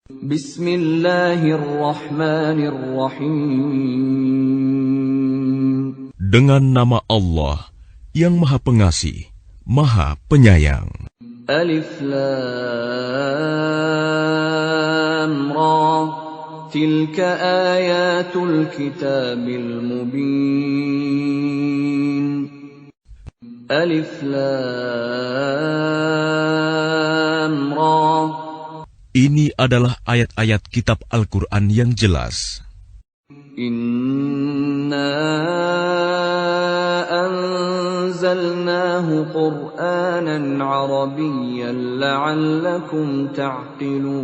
Bismillahirrahmanirrahim. Dengan nama Allah yang Maha Pengasih, Maha Penyayang. Alif Lam Ra. Tilka ayatul kitabil mubin. Alif Lam Ra. Ini adalah ayat-ayat kitab Al-Quran yang jelas. Inna anzalnahu Qur'anan Arabiyyan la'allakum ta'qilun.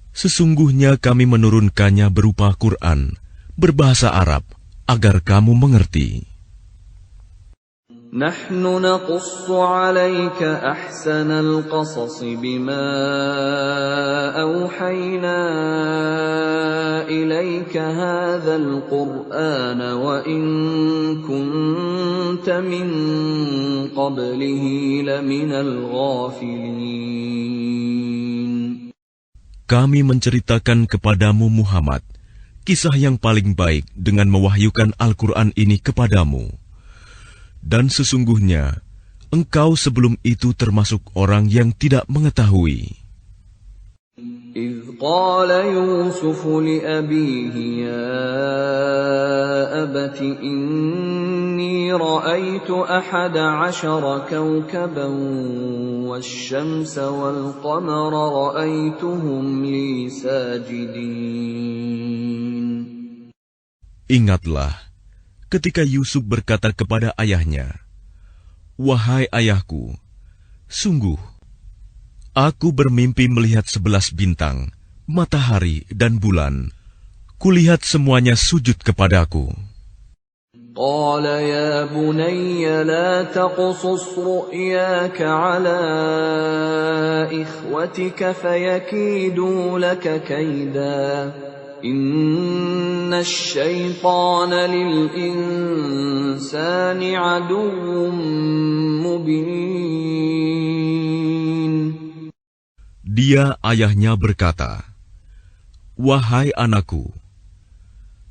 Sesungguhnya kami menurunkannya berupa Quran, berbahasa Arab, agar kamu mengerti. Nahnu naqussu 'alaika ahsanal qasas bima awhayna ilaika hadzal qur'ana wa in kunta min qablihi laminal ghafilin. Kami menceritakan kepadamu Muhammad kisah yang paling baik dengan mewahyukan Al-Quran ini kepadamu. Dan sesungguhnya, engkau sebelum itu termasuk orang yang tidak mengetahui. إذ قال يوسف لأبيه يا أبت إني رأيت 11 كوكبا والشمس والقمر رأيتهم لي ساجدين. Ingatlah, ketika Yusuf berkata kepada ayahnya, "Wahai ayahku, sungguh, aku bermimpi melihat 11 bintang, matahari dan bulan. Kulihat semuanya sujud kepadaku." قال يا بني لا تقصص رؤياك على إخوتك فيكيدوا لك كيدا إن الشيطان للإنسان عدو مبين. Dia ayahnya berkata, "Wahai anakku,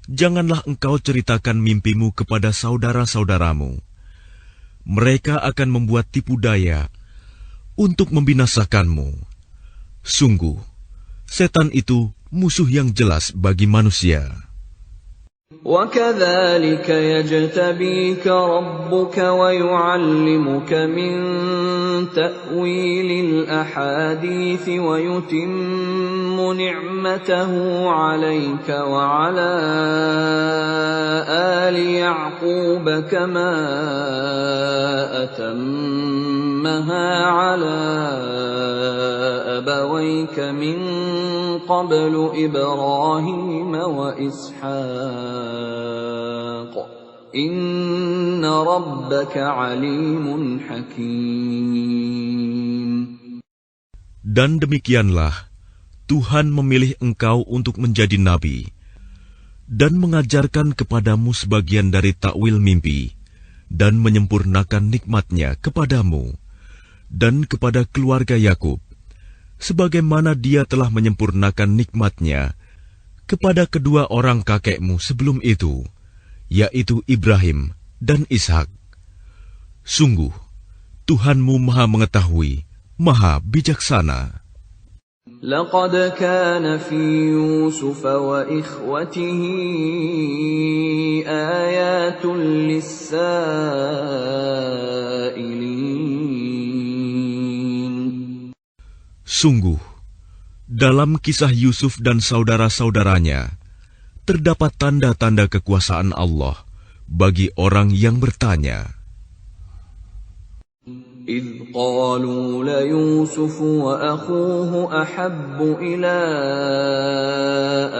janganlah engkau ceritakan mimpimu kepada saudara-saudaramu. Mereka akan membuat tipu daya untuk membinasakanmu. Sungguh, setan itu musuh yang jelas bagi manusia." وَكَذَلِكَ يَجْتَبِيكَ رَبُّكَ وَيُعَلِّمُكَ مِنْ تَأْوِيلِ الْأَحَادِيثِ وَيُتِمُّ نِعْمَتَهُ عَلَيْكَ وَعَلَى آلِ يَعْقُوبَ كَمَا أَتَمَّهَا عَلَى أَبَوَيْكَ مِنْ قَبْلُ إِبْرَاهِيمَ وَإِسْحَاقَ إِنَّ رَبَّكَ عَلِيمٌ حَكِيمٌ. Dan demikianlah Tuhan memilih engkau untuk menjadi nabi dan mengajarkan kepadamu sebagian dari takwil mimpi dan menyempurnakan nikmat-Nya kepadamu dan kepada keluarga Yakub, sebagaimana Dia telah menyempurnakan nikmat-Nya kepada kedua orang kakekmu sebelum itu, yaitu Ibrahim dan Ishak. Sungguh, Tuhanmu Maha Mengetahui, Maha Bijaksana. لقد كان في يوسف وإخوته آيات للسائلين. Sungguh, dalam kisah Yusuf dan saudara-saudaranya, terdapat tanda-tanda kekuasaan Allah bagi orang yang bertanya. إذ قالوا ليوسف وأخوه أحب إلى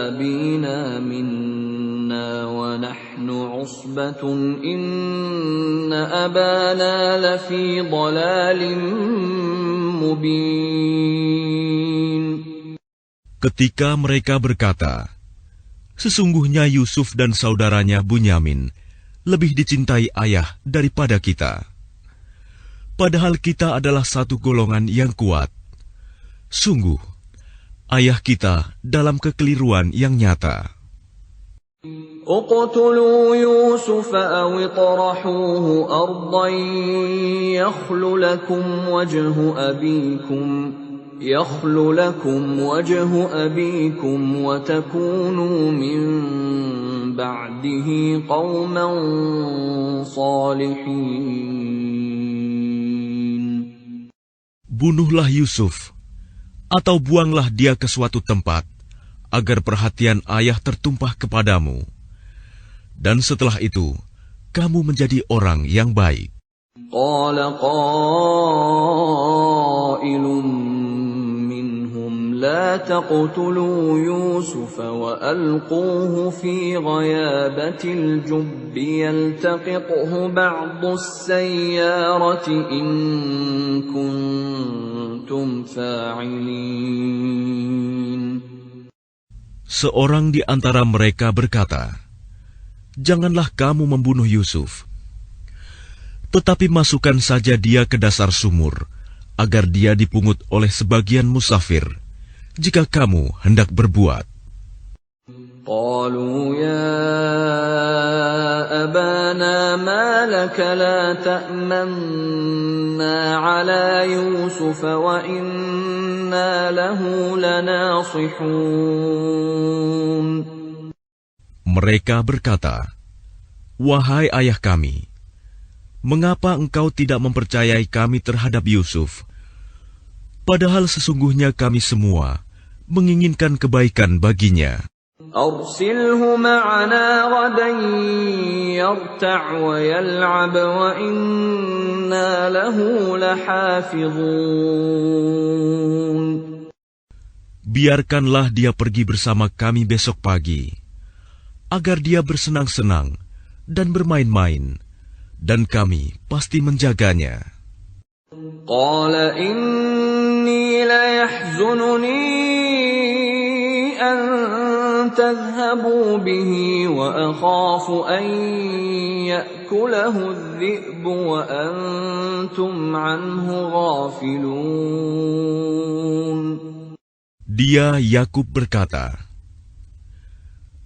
أبينا منا ونحن عصبة إن أبانا لفي ضلال مبين. Ketika mereka berkata, "Sesungguhnya Yusuf dan saudaranya Bunyamin lebih dicintai ayah daripada kita. Padahal kita adalah satu golongan yang kuat." Sungguh, ayah kita dalam kekeliruan yang nyata. اقتلوا يوسف أو اطرحوه أرضا يخل لكم وجه أبيكم وتكونوا من بعده قوما صالحين. Bunuhlah Yusuf, atau buanglah dia ke suatu tempat, agar perhatian ayah tertumpah kepadamu. Dan setelah itu, kamu menjadi orang yang baik. قال قائل منهم لا تقتلوا يوسف وألقوه في غيابة الجب يلتقطه بعض السيارة إن كنتم فاعلين. Seorang di antara mereka berkata, "Janganlah kamu membunuh Yusuf, tetapi masukkan saja dia ke dasar sumur, agar dia dipungut oleh sebagian musafir, jika kamu hendak berbuat." قالوا يا أبانا ما لك لا تأمنا على يوسف وإنا له لناصحون. Mereka berkata, "Wahai ayah kami, mengapa engkau tidak mempercayai kami terhadap Yusuf? Padahal sesungguhnya kami semua menginginkan kebaikan baginya. أرسله معنا غدا يرتع ويلعب وإنا له لحافظون. Biarkanlah dia pergi bersama kami besok pagi, agar dia bersenang-senang dan bermain-main, dan kami pasti menjaganya." قال إني ليحزنني أن تذهبوا به وأخاف أن يأكله الذئب وأنتم عنه غافلون. Dia Yakub berkata,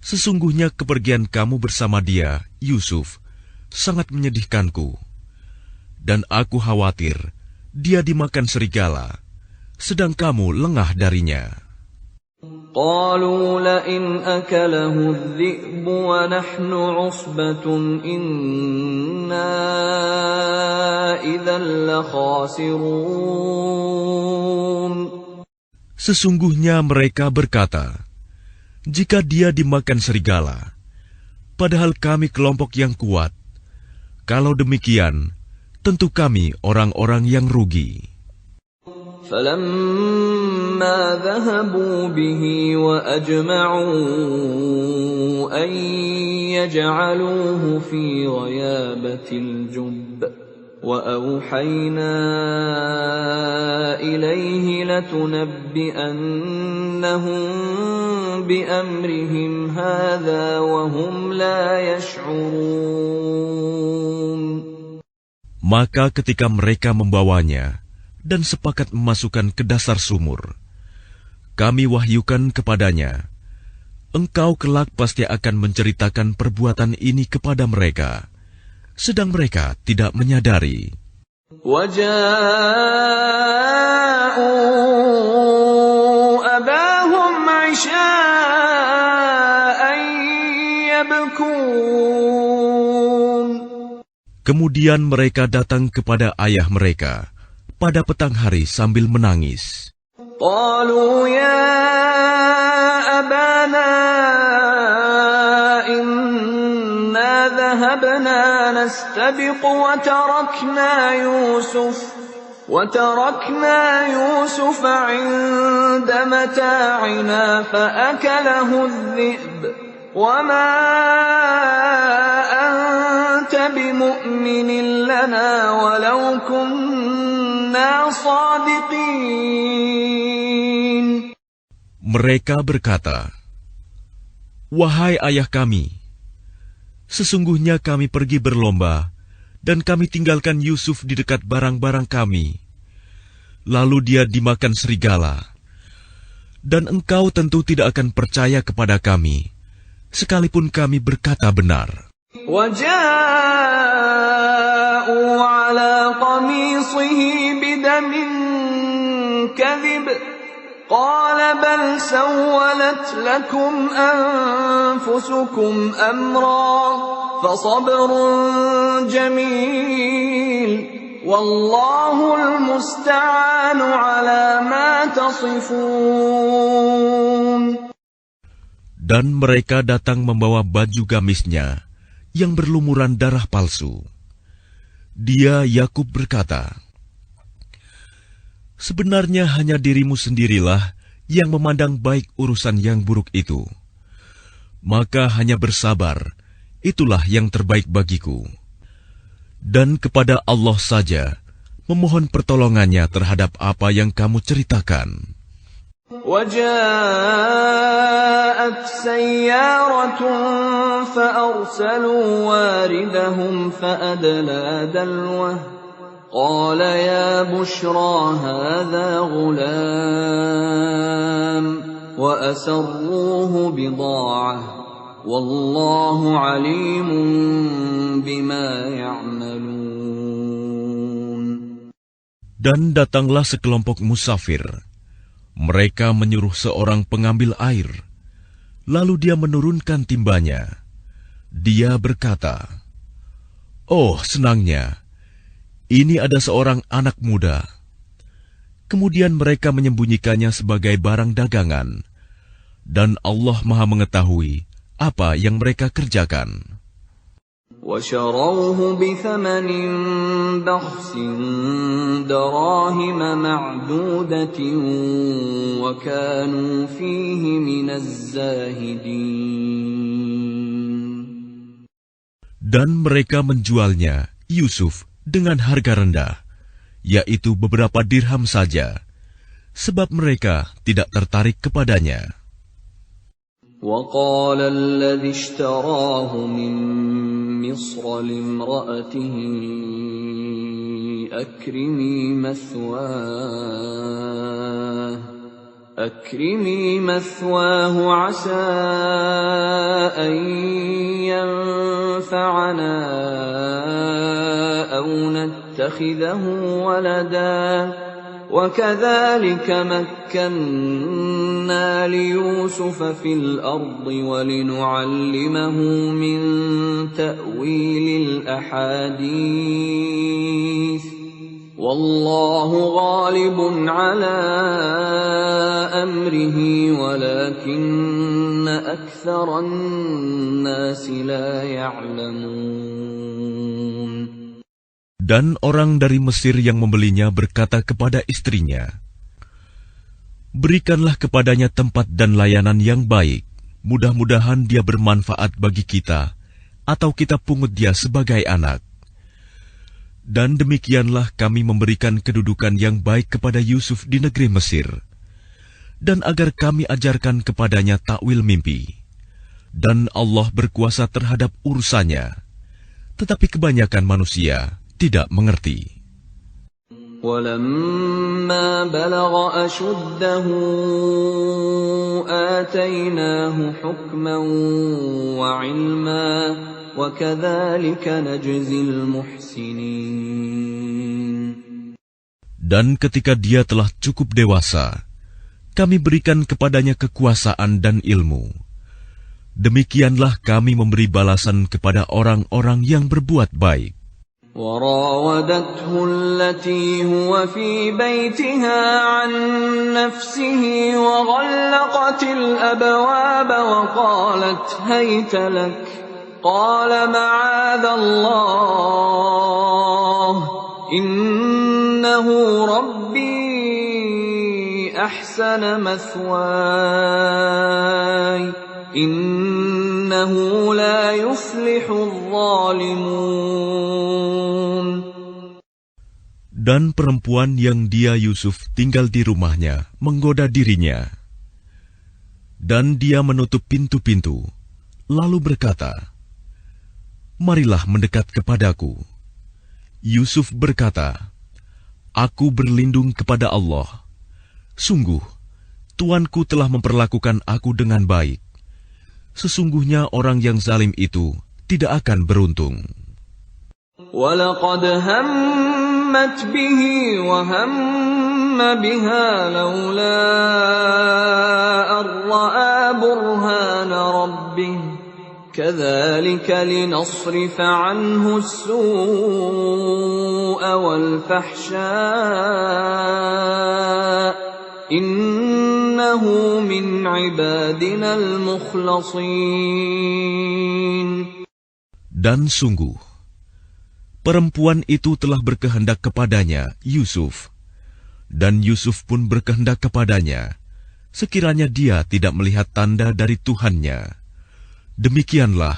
"Sesungguhnya kepergian kamu bersama dia, Yusuf, sangat menyedihkanku, dan aku khawatir dia dimakan serigala, sedang kamu lengah darinya." قالوا لئن أكله الذئب ونحن عصبة إنا إذا لخاسرون. Sesungguhnya mereka berkata, "Jika dia dimakan serigala, padahal kami kelompok yang kuat, kalau demikian, tentu kami orang-orang yang rugi." فلما ذهبوا به وأجمعوا أن يجعلوه في غيابة الجب وأوحينا إليه لتنبئنهم بأمرهم هذا وهم لا يشعرون. Maka ketika mereka membawanya dan sepakat memasukkan ke dasar sumur, kami wahyukan kepadanya, "Engkau kelak pasti akan menceritakan perbuatan ini kepada mereka," sedang mereka tidak menyadari. وَجَاءُوا أَبَاهُمْ عِشَاءً يَبْكُونَ. Kemudian mereka datang kepada ayah mereka pada petang hari sambil menangis. قالوا يا أبانا إنا ذهبنا نستبق وتركنا يوسف عند متاعنا فأكله الذئب وما أنت بمؤمن لنا ولو كنا صادقين. Mereka berkata, "Wahai ayah kami, sesungguhnya kami pergi berlomba dan kami tinggalkan Yusuf di dekat barang-barang kami. Lalu dia dimakan serigala. Dan engkau tentu tidak akan percaya kepada kami, sekalipun kami berkata benar. وَجَاءُوا عَلَى قَمِيصِهِ بِدَمٍ كَذِبٍ قَالَ بَلْ سَوَّلَتْ لَكُمْ أَنفُسُكُمْ أَمْرًا فَصَبْرٌ جَمِيلٌ وَاللَّهُ الْمُسْتَعَانُ عَلَى مَا تَصِفُونَ. Dan mereka datang membawa baju gamisnya yang berlumuran darah palsu. Dia, Yakub, berkata, sebenarnya hanya dirimu sendirilah yang memandang baik urusan yang buruk itu. Maka hanya bersabar, itulah yang terbaik bagiku. Dan kepada Allah saja memohon pertolongannya terhadap apa yang kamu ceritakan. وَجَاءَتْ سَيَّارَةٌ فَأَرْسَلُوا وَارِدَهُمْ فَأَدْلَىٰ دَلْوَهُ قَالَ يَا بُشْرَىٰ هَٰذَا غُلَامٌ وَأَسَرُّوهُ بِضَاعَةً وَاللَّهُ عَلِيمٌ بِمَا يَعْمَلُونَ. Dan datanglah sekelompok musafir. Mereka menyuruh seorang pengambil air, lalu dia menurunkan timbanya. Dia berkata, "Oh, senangnya, ini ada seorang anak muda." Kemudian mereka menyembunyikannya sebagai barang dagangan, dan Allah Maha mengetahui apa yang mereka kerjakan. وَشَرَوْهُ بِثَمَنٍ بَخْسٍ دَرَاهِمَ مَعْدُودَةٍ وَكَانُوا فِيهِ مِنَ الزَّاهِدِينَ. Dan mereka menjualnya, Yusuf, dengan harga rendah, yaitu beberapa dirham saja, sebab mereka tidak tertarik kepadanya. وَقَالَ الَّذِي اشْتَرَاهُ مِنْ مِصْرَ لِامْرَأَتِهِ أَكْرِمِي مَثْوَاهُ عَسَىٰ أَنْ يَنفَعَنَا أَوْ نَتَّخِذَهُ وَلَدًا وَكَذَلِكَ مَكَّنَّا لِيُوسُفَ فِي الْأَرْضِ وَلِنُعَلِّمَهُ مِنْ تَأْوِيلِ الْأَحَادِيثِ وَاللَّهُ غَالِبٌ عَلَى أَمْرِهِ وَلَكِنَّ أَكْثَرَ النَّاسِ لَا يَعْلَمُونَ. Dan orang dari Mesir yang membelinya berkata kepada istrinya, "Berikanlah kepadanya tempat dan layanan yang baik. Mudah-mudahan dia bermanfaat bagi kita, atau kita pungut dia sebagai anak." Dan demikianlah kami memberikan kedudukan yang baik kepada Yusuf di negeri Mesir, dan agar kami ajarkan kepadanya takwil mimpi. Dan Allah berkuasa terhadap urusannya, tetapi kebanyakan manusia tidak mengerti. وَلَمَّا بَلَغَ أَشُدَّهُ آتَيْنَاهُ حُكْمًا وَعِلْمًا وَكَذَلِكَ نَجْزِي الْمُحْسِنِينَ. Dan ketika dia telah cukup dewasa, kami berikan kepadanya kekuasaan dan ilmu. Demikianlah kami memberi balasan kepada orang-orang yang berbuat baik. وراودته التي هو في بيتها عن نفسه وغلقت الأبواب وقالت هيت لك قال معاذ الله إنه ربي أحسن مثواي إنه لا يفلح الظالمون. Dan perempuan yang dia Yusuf tinggal di rumahnya menggoda dirinya. Dan dia menutup pintu-pintu, lalu berkata, "Marilah mendekat kepadaku." Yusuf berkata, "Aku berlindung kepada Allah. Sungguh, Tuanku telah memperlakukan aku dengan baik. Sesungguhnya orang yang zalim itu tidak akan beruntung. وَلَقَدْ هَمَّتْ بِهِ وَهَمَّ بِهَا لَوْلَا أَن رَّأَىٰ بُرْهَانَ رَبِّهِ كَذَٰلِكَ لِنَصْرِفَ عَنْهُ السُّوءَ وَالْفَحْشَاءَ إِنَّهُ مِنْ عِبَادِنَا الْمُخْلَصِينَ. Dan sungguh, perempuan itu telah berkehendak kepadanya, Yusuf. Dan Yusuf pun berkehendak kepadanya, sekiranya dia tidak melihat tanda dari Tuhannya. Demikianlah,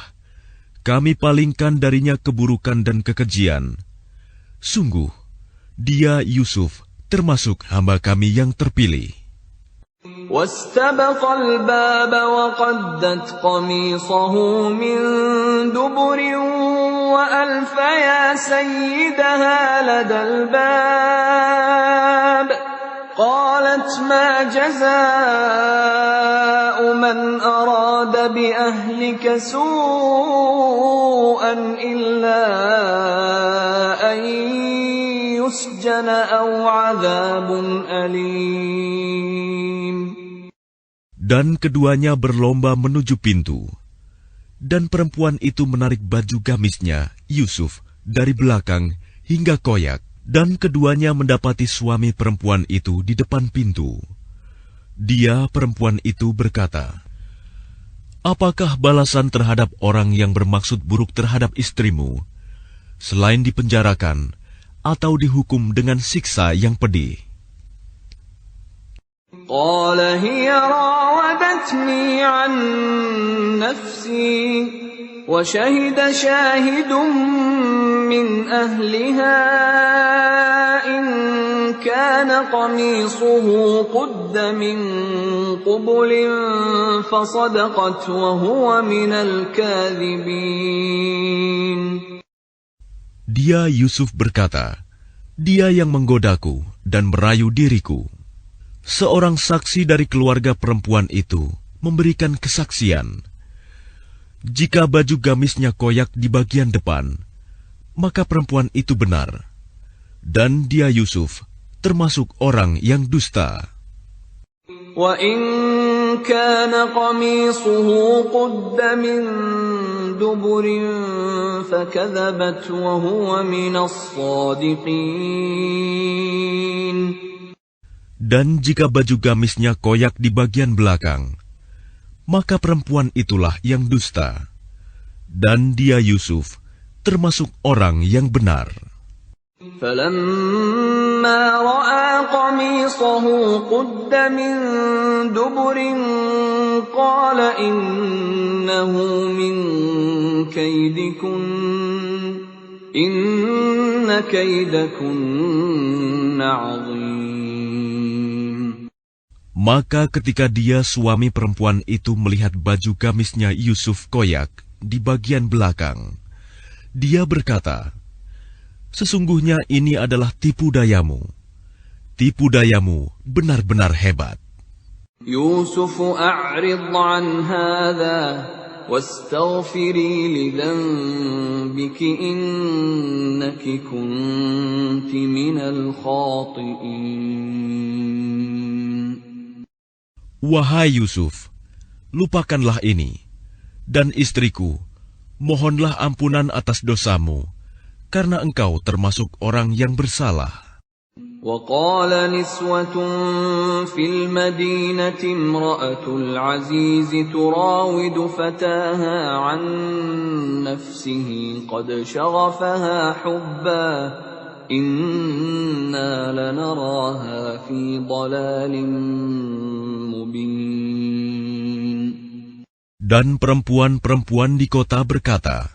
kami palingkan darinya keburukan dan kekejian. Sungguh, dia Yusuf termasuk hamba kami yang terpilih. واستبق الباب وقدت قميصه من دبر وألف يا سيدها لدى الباب قالت ما جزاء من أراد بأهلك سوءا إلا أن يسجن أو عذاب أليم. Dan keduanya berlomba menuju pintu. Dan perempuan itu menarik baju gamisnya, Yusuf, dari belakang hingga koyak. Dan keduanya mendapati suami perempuan itu di depan pintu. Dia, perempuan itu, berkata, "Apakah balasan terhadap orang yang bermaksud buruk terhadap istrimu, selain dipenjarakan atau dihukum dengan siksa yang pedih?" قال هي راودتني عن نفسي وشهد شاهد من أهلها إن كان قميصه قد من قبل فصدقت وهو من الكاذبين. Dia Yusuf berkata, "Dia yang menggodaku dan merayu diriku." Seorang saksi dari keluarga perempuan itu memberikan kesaksian. Jika baju gamisnya koyak di bagian depan, maka perempuan itu benar. Dan dia Yusuf termasuk orang yang dusta. وَإِنْ كَانَ قَمِيصُهُ قُدَّ مِنْ دُبُرٍ فَكَذَبَتْ وَهُوَ مِنَ الصَّادِقِينَ. Dan jika baju gamisnya koyak di bagian belakang, maka perempuan itulah yang dusta. Dan dia Yusuf termasuk orang yang benar. فَلَمَّا رَأَى قَمِيصَهُ قُدَّ مِنْ دُبُرٍ قَالَ إِنَّهُ مِنْ كَيْدِكُنَّ إِنَّ كَيْدَكُنَّ عَظِيمٌ. Maka ketika dia suami perempuan itu melihat baju gamisnya Yusuf koyak di bagian belakang, dia berkata, "Sesungguhnya ini adalah tipu dayamu. Tipu dayamu benar-benar hebat." يوسف أعرض عن هذا واستغفري لذنبك إنك كنت من الخاطئين. Wahai Yusuf, lupakanlah ini, dan istriku, mohonlah ampunan atas dosamu, karena engkau termasuk orang yang bersalah. وقال نسوة في المدينة امرأة العزيز تراود فتاها عن نفسه قد شغفها حبا إنا لنراها في ضلال مبين. Dan perempuan-perempuan di kota berkata,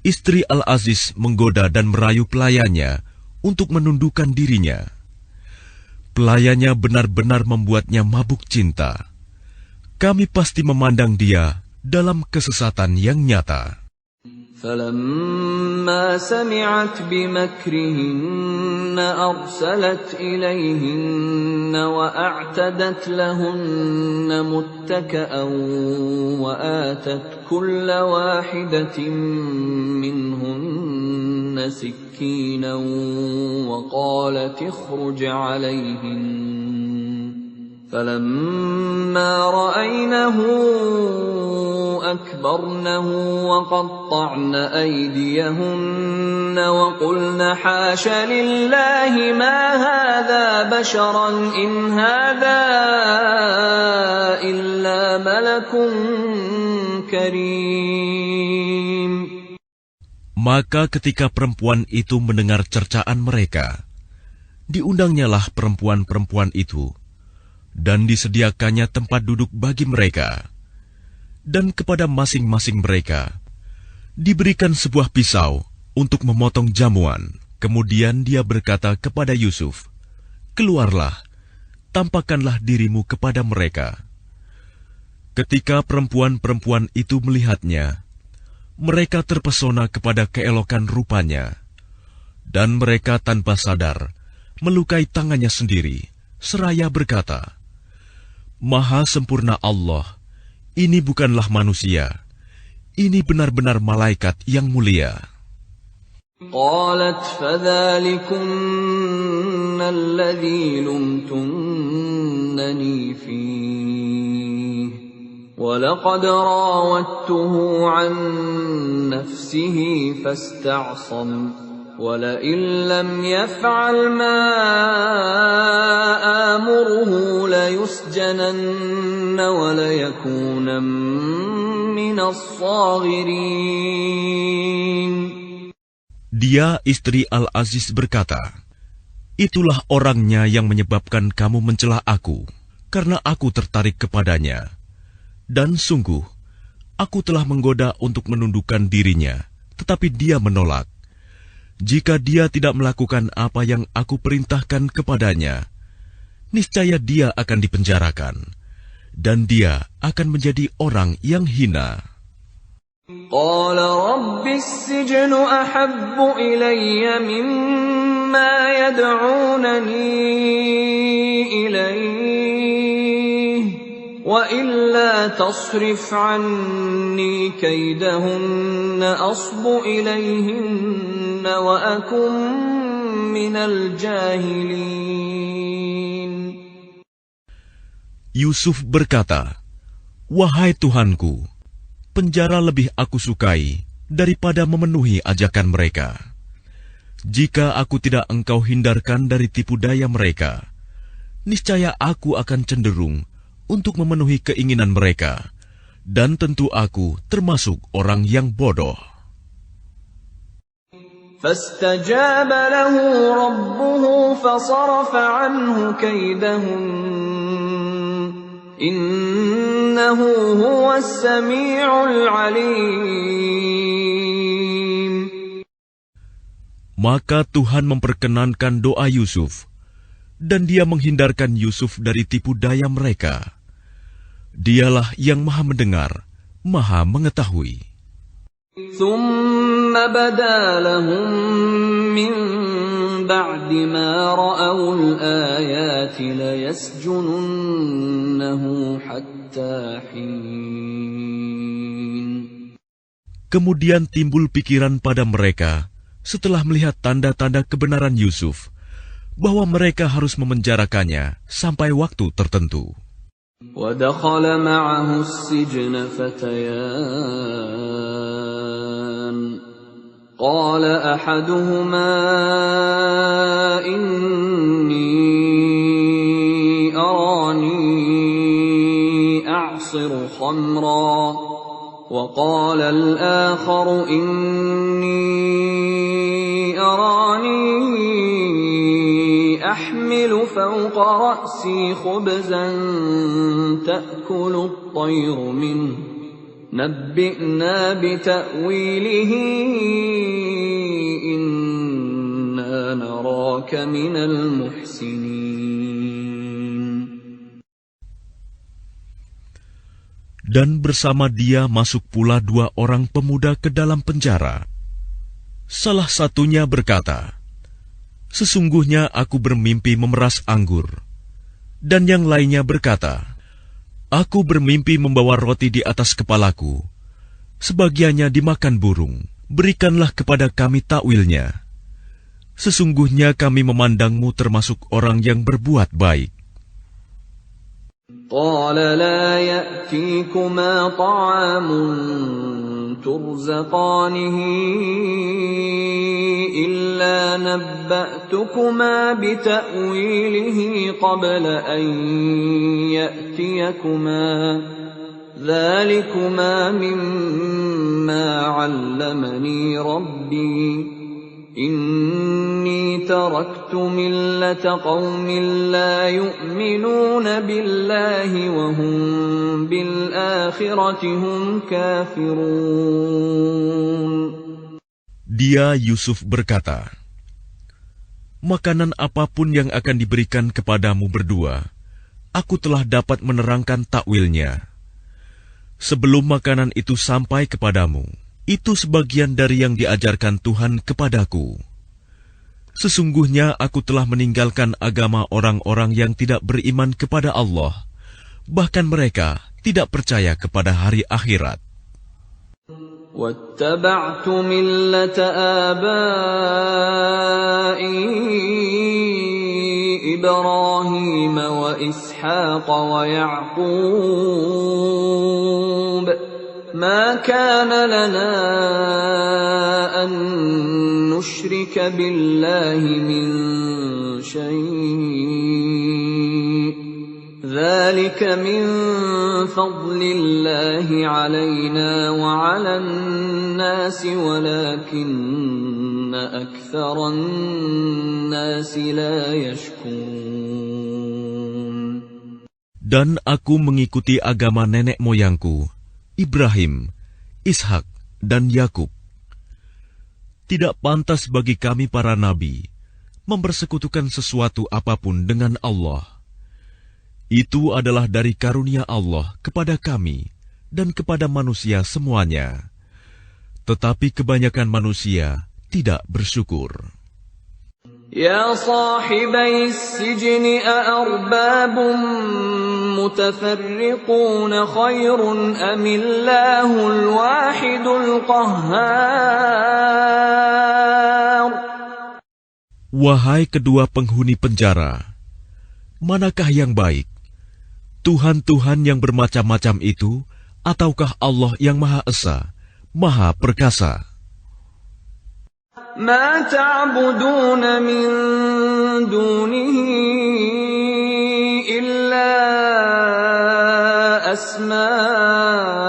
"Istri Al-Aziz menggoda dan merayu pelayannya untuk menundukkan dirinya. Pelayannya benar-benar membuatnya mabuk cinta. Kami pasti memandang dia dalam kesesatan yang nyata." فلما سمعت بمكرهن أرسلت إليهن وأعتدت لهن متكأ وآتت كل واحدة منهن سكينا وقالت اخرج عليهن فلما رأينه أكبرنه وقطعن أيديهن وقلن حاش لله ما هذا بشرا إن هذا إلا ملك كريم. Maka ketika perempuan itu mendengar cercaan mereka, diundangnyalah perempuan-perempuan itu, dan disediakannya tempat duduk bagi mereka. Dan kepada masing-masing mereka diberikan sebuah pisau untuk memotong jamuan. Kemudian dia berkata kepada Yusuf, "Keluarlah, tampakkanlah dirimu kepada mereka." Ketika perempuan-perempuan itu melihatnya, mereka terpesona kepada keelokan rupanya, dan mereka tanpa sadar melukai tangannya sendiri, seraya berkata, "Maha sempurna Allah, ini bukanlah manusia, ini benar-benar malaikat yang mulia." قالت فذلكن الذي لمتنني فيه ولقد راودته عن نفسه فاستعصم ولئن لم يفعل ما آمره ليسجنن وليكونا من الصاغرين. Dia, istri Al-Aziz, berkata, "Itulah orangnya yang menyebabkan kamu mencela aku, karena aku tertarik kepadanya. Dan sungguh, aku telah menggoda untuk menundukkan dirinya, tetapi dia menolak. Jika dia tidak melakukan apa yang aku perintahkan kepadanya, niscaya dia akan dipenjarakan, dan dia akan menjadi orang yang hina." قال رب السجن أحب إلي مما يدعونني إليه وإلا تصرف عني كيدهن أصب إليهن وأكن من الجاهلين. Yusuf berkata, "Wahai Tuhanku, penjara lebih aku sukai daripada memenuhi ajakan mereka. Jika aku tidak Engkau hindarkan dari tipu daya mereka, niscaya aku akan cenderung untuk memenuhi keinginan mereka, dan tentu aku termasuk orang yang bodoh." فاستجاب له ربه فصرف عنه كيدهن إنه هو السميع العليم. Maka Tuhan memperkenankan doa Yusuf, dan dia menghindarkan Yusuf dari tipu daya mereka. Dialah yang Maha Mendengar, Maha Mengetahui. ثم بدا لهم من بعد ما رأوا الآيات ليسجننه حتى حين. Kemudian timbul pikiran pada mereka setelah melihat tanda-tanda kebenaran Yusuf, bahwa mereka harus memenjarakannya sampai waktu tertentu. وَدَخَلَ مَعَهُ السِّجْنَ فَتَيَانِ قَالَ أَحَدُهُمَا إِنِّي أَرَانِي أَعْصِرُ خَمْرًا وَقَالَ الْآخَرُ إِنِّي أَرَانِي أحمل فوق رأسي خبزا تأكل الطير منه نبئنا بتأويله إنا نراك من المحسنين. Dan bersama dia masuk pula 2 orang pemuda ke dalam penjara. Salah satunya berkata, "Sesungguhnya aku bermimpi memeras anggur." Dan yang lainnya berkata, "Aku bermimpi membawa roti di atas kepalaku. Sebagiannya dimakan burung. Berikanlah kepada kami takwilnya. Sesungguhnya kami memandangmu termasuk orang yang berbuat baik." قال لا يأتيكما طعام ترزقانه إلا نبأتكما بتأويله قبل أن يأتيكما ذلكما مما علمني ربي إني تركت ملة قوم لا يؤمنون بالله وهم بالآخرة هم كافرون. Dia Yusuf berkata, "Makanan apapun yang akan diberikan kepadamu berdua, aku telah dapat menerangkan takwilnya. Sebelum makanan itu sampai kepadamu, itu sebagian dari yang diajarkan Tuhan kepadaku. Sesungguhnya aku telah meninggalkan agama orang-orang yang tidak beriman kepada Allah, bahkan mereka tidak percaya kepada hari akhirat." وَاتَّبَعْتُ مِلَّةَ آبَائِي إِبْرَاهِيمَ وَإِسْحَاقَ وَيَعْقُوبَ مَا كَانَ لَنَا أَن نُّشْرِكَ بِاللَّهِ مِن شَيْءٍ ذَلِكَ مِن فَضْلِ اللَّهِ عَلَيْنَا وَعَلَى النَّاسِ وَلَكِنَّ أَكْثَرَ النَّاسِ لَا يَشْكُرُونَ. Dan aku mengikuti agama nenek moyangku, Ibrahim, Ishak, dan Yakub. Tidak pantas bagi kami para nabi mempersekutukan sesuatu apapun dengan Allah. Itu adalah dari karunia Allah kepada kami dan kepada manusia semuanya. Tetapi kebanyakan manusia tidak bersyukur. يا صاحبي السجن أأرباب متفرقون خير أم الله الواحد القهار. Wahai kedua penghuni penjara, manakah yang baik? Tuhan-Tuhan yang bermacam-macam itu, ataukah Allah yang Maha Esa, Maha Perkasa? ما تعبدون من دونه إلا أسماء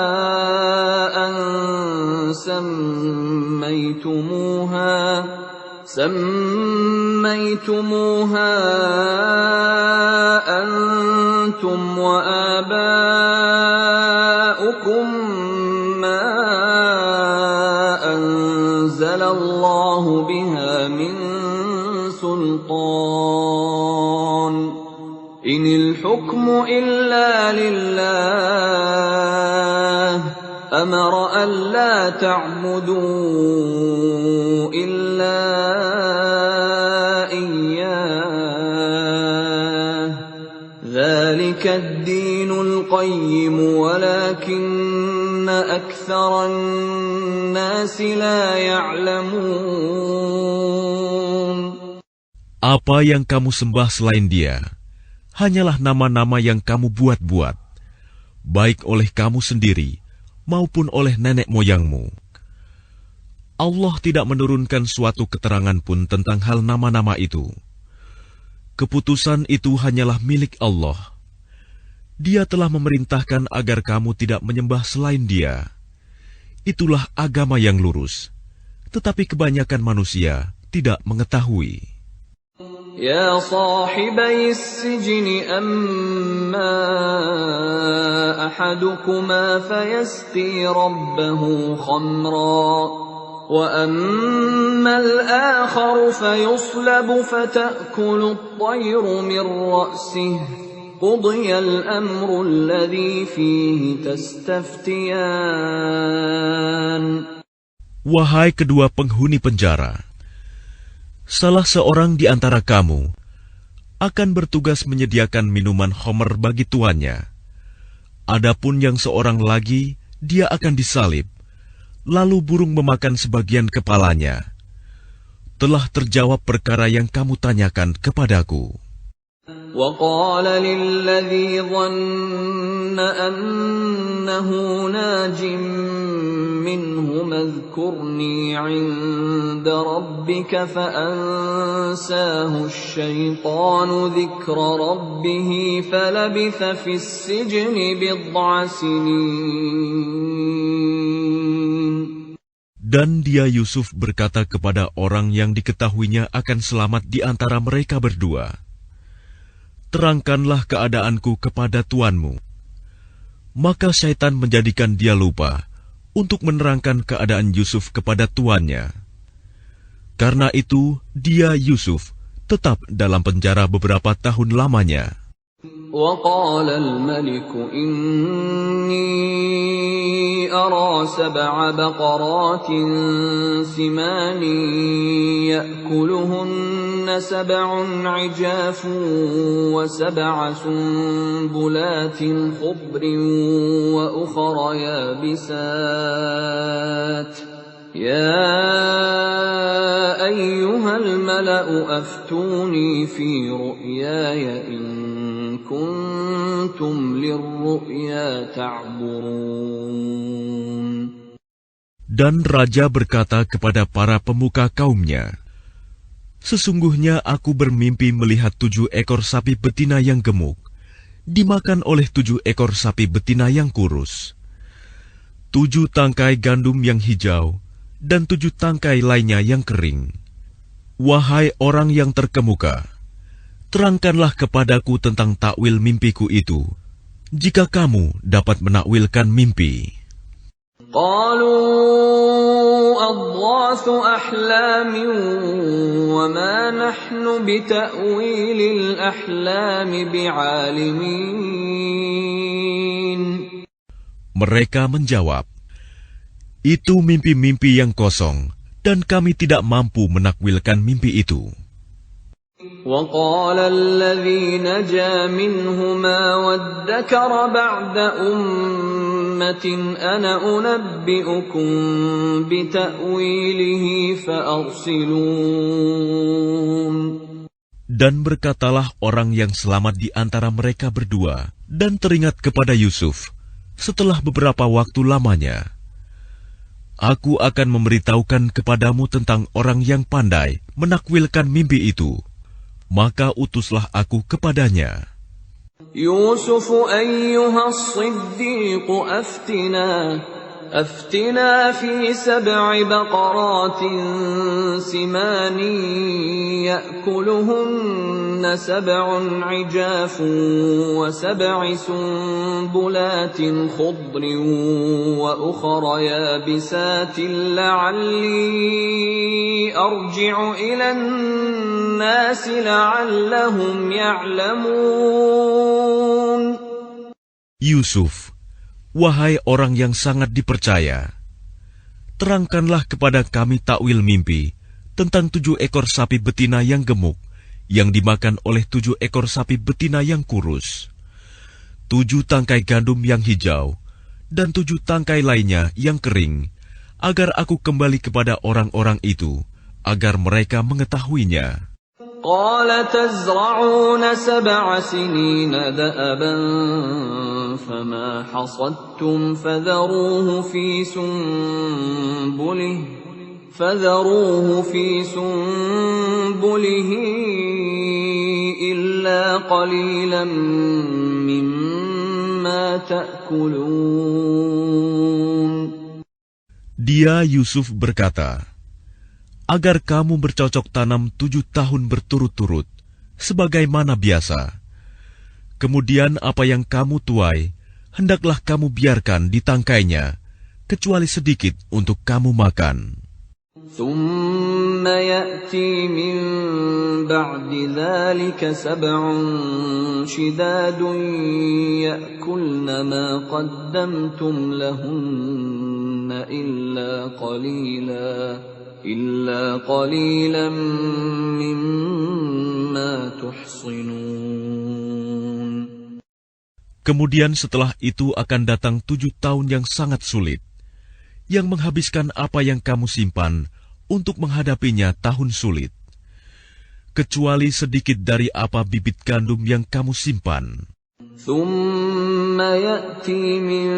سميتموها أنتم وآباؤكم ما أنزل الله بها من سلطان إن الحكم إلا لله أمر ألا تعبدوا إلا إياه ذلك الدين القيم ولكن أكثر الناس لا يعلمون. Apa yang kamu sembah selain Dia hanyalah nama-nama yang kamu buat-buat, baik oleh kamu sendiri maupun oleh nenek moyangmu. Allah tidak menurunkan suatu keterangan pun tentang hal nama-nama itu. Keputusan itu hanyalah milik Allah. Dia telah memerintahkan agar kamu tidak menyembah selain Dia. Itulah agama yang lurus, tetapi kebanyakan manusia tidak mengetahui. يا صاحبي السجن أما أحدكما فيسقي ربه خمرا وأما الآخر فيصلب فتأكل الطير من رأسه قُضِيَ الْأَمْرُ الَّذِي فِيهِ تَسْتَفْتِيَانِ. Wahai kedua penghuni penjara, salah seorang di antara kamu akan bertugas menyediakan minuman khamr bagi tuannya. Adapun yang seorang lagi, dia akan disalib, lalu burung memakan sebagian kepalanya. Telah terjawab perkara yang kamu tanyakan kepadaku. وَقَالَ لِلَّذِي ظَنَّ أَنَّهُ نَاجٍ مِّنْهُمَا اذْكُرْنِي عِندَ رَبِّكَ فَأَنسَاهُ الشَّيْطَانُ ذِكْرَ رَبِّهِ فَلَبِثَ فِي السِّجْنِ بِضْعَ سِنِينَ. Dan dia Yusuf berkata kepada orang yang diketahuinya akan selamat di antara mereka berdua, terangkanlah keadaanku kepada tuanmu. Maka syaitan menjadikan dia lupa untuk menerangkan keadaan Yusuf kepada tuannya. Karena itu, dia Yusuf tetap dalam penjara beberapa tahun lamanya. وَقَالَ الْمَلِكُ إِنِّي أَرَى 7 بَقَرَاتٍ سِمَانٍ يَأْكُلُهُنَّ 7 عِجَافٌ و7 سُنبُلَاتٍ خُضْرٍ وَأُخَرَ يَابِسَاتٍ يَا أَيُّهَا الْمَلَأُ أَفْتُونِي فِي رُؤْيَايَ إِن كُنتُمْ لِلرُّؤْيَا تَعْبُرُونَ. Dan raja berkata kepada para pemuka kaumnya, sesungguhnya aku bermimpi melihat 7 ekor sapi betina yang gemuk dimakan oleh 7 ekor sapi betina yang kurus, 7 tangkai gandum yang hijau, dan 7 tangkai lainnya yang kering. Wahai orang yang terkemuka, terangkanlah kepadaku tentang takwil mimpiku itu, jika kamu dapat menakwilkan mimpi. قالوا أضغاث أحلام وما نحن بتأويل الأحلام بعالمين. Mereka menjawab, itu mimpi-mimpi yang kosong, dan kami tidak mampu menakwilkan mimpi itu. وقال الذي نجا منهما وادكر بعد أمة أنا أنبئكم بتأويله فأرسلون. Dan berkatalah orang yang selamat di antara mereka berdua dan teringat kepada Yusuf setelah beberapa waktu lamanya. Aku akan memberitahukan kepadamu tentang orang yang pandai menakwilkan mimpi itu. Maka utuslah aku kepadanya. Yusuf ayyuha as-siddiq أفتنا في 7 بقرات سمان يأكلهن 7 عجاف و7 سنبلات خضر وأخر يابسات لعلي أرجع إلى الناس لعلهم يعلمون. Yusuf, wahai orang yang sangat dipercaya, terangkanlah kepada kami takwil mimpi tentang 7 ekor sapi betina yang gemuk, yang dimakan oleh 7 ekor sapi betina yang kurus, 7 tangkai gandum yang hijau, dan 7 tangkai lainnya yang kering, agar aku kembali kepada orang-orang itu, agar mereka mengetahuinya. قال تزرعون 7 سنين دأبا فما حصدتم فذروه في سنبله إلا قليلا مما تأكلون. Dia Yusuf berkata, agar kamu bercocok tanam 7 tahun berturut-turut, sebagaimana biasa. Kemudian apa yang kamu tuai, hendaklah kamu biarkan ditangkainya, kecuali sedikit untuk kamu makan. ثم يأتي من بعد ذلك 7 شداد يأكلن ما قدمتم لهن إلا قليلا مما تحصنون. Kemudian setelah itu akan datang 7 tahun yang sangat sulit, yang menghabiskan apa yang kamu simpan untuk menghadapinya tahun sulit, kecuali sedikit dari apa bibit gandum yang kamu simpan. ثم يأتي من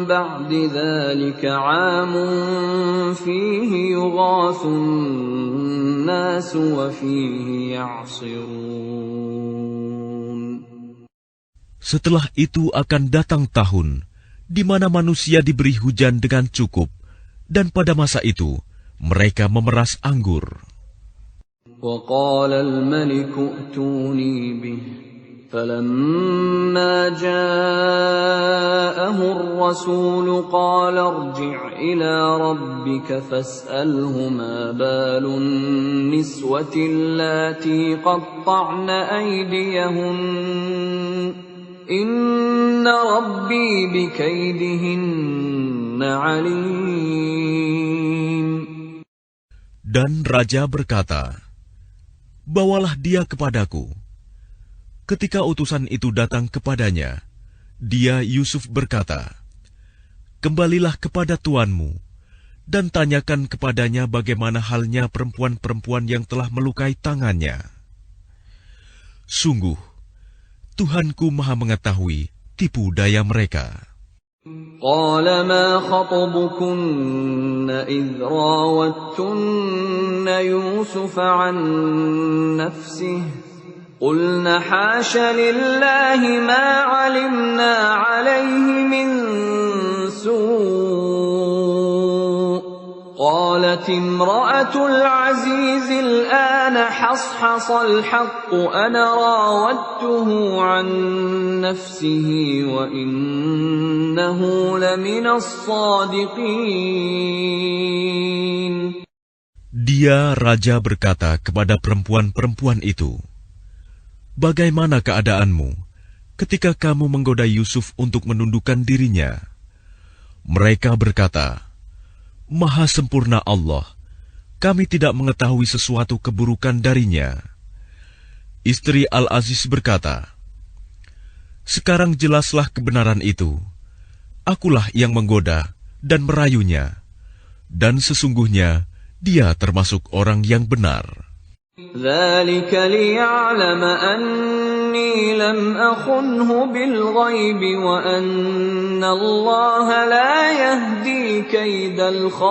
بعد ذلك عام فيه يغاث الناس وفيه يعصرون. Setelah itu akan datang tahun di mana manusia diberi hujan dengan cukup, dan pada masa itu mereka memeras anggur. وقال الملك ائتوني به فلما جاءه الرسول قال ارجع إلى ربك فاسأله ما بال النسوة اللاتي قطعن أيديهن إن ربي بكيدهن عليم. Dan raja berkata, "Bawalah dia kepadaku." Ketika utusan itu datang kepadanya, dia Yusuf berkata, "Kembalilah kepada tuanmu dan tanyakan kepadanya bagaimana halnya perempuan-perempuan yang telah melukai tangannya. Sungguh, Tuhanku Maha mengetahui tipu daya mereka." قال ما خطبكن إذ راوتن يوسف عن نفسه قلنا حاش لله ما علمنا عليه من سوء قالت امرأة العزيز الآن حصحص الحق أنا راودته عن نفسه وإنه لمن الصادقين. Dia raja berkata kepada perempuan-perempuan itu, "Bagaimana keadaanmu ketika kamu menggoda Yusuf untuk menundukkan dirinya?" Mereka berkata, "Maha sempurna Allah, kami tidak mengetahui sesuatu keburukan darinya." Istri Al-Aziz berkata, "Sekarang jelaslah kebenaran itu. Akulah yang menggoda dan merayunya, dan sesungguhnya dia termasuk orang yang benar." ذلك ليعلم أني لم أخنه بالغيب وأن الله لا يهدي كيد الخائنين.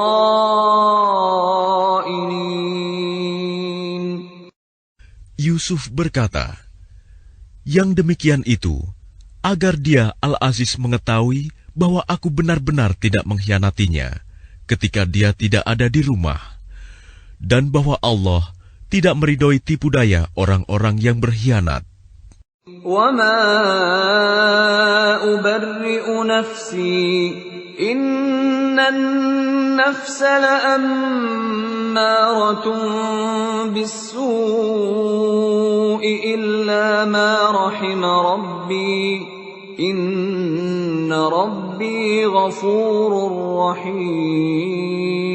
Yusuf berkata, "Yang demikian itu, agar dia Al-Aziz mengetahui bahwa aku benar-benar tidak mengkhianatinya ketika dia tidak ada di rumah, dan bahwa Allah tidak meridhoi tipu daya orang-orang yang berkhianat." وَمَا أُبَرِّئُ نَفْسِي إِنَّ النَّفْسَ لَأَمَّارَةٌ بِالسُّوءِ إِلَّا مَا رَحِمَ رَبِّي إِنَّ رَبِّي غَفُورٌ رَّحِيمٌ.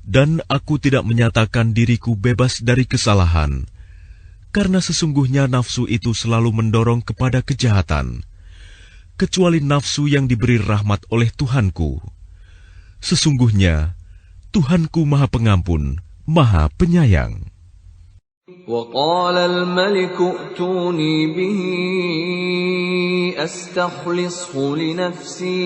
Dan aku tidak menyatakan diriku bebas dari kesalahan, karena sesungguhnya nafsu itu selalu mendorong kepada kejahatan, kecuali nafsu yang diberi rahmat oleh Tuhanku. Sesungguhnya Tuhanku Maha Pengampun, Maha Penyayang. وَقَالَ الْمَلِكُ ائْتُونِي بِهِ أَسْتَخْلِصْهُ لِنَفْسِي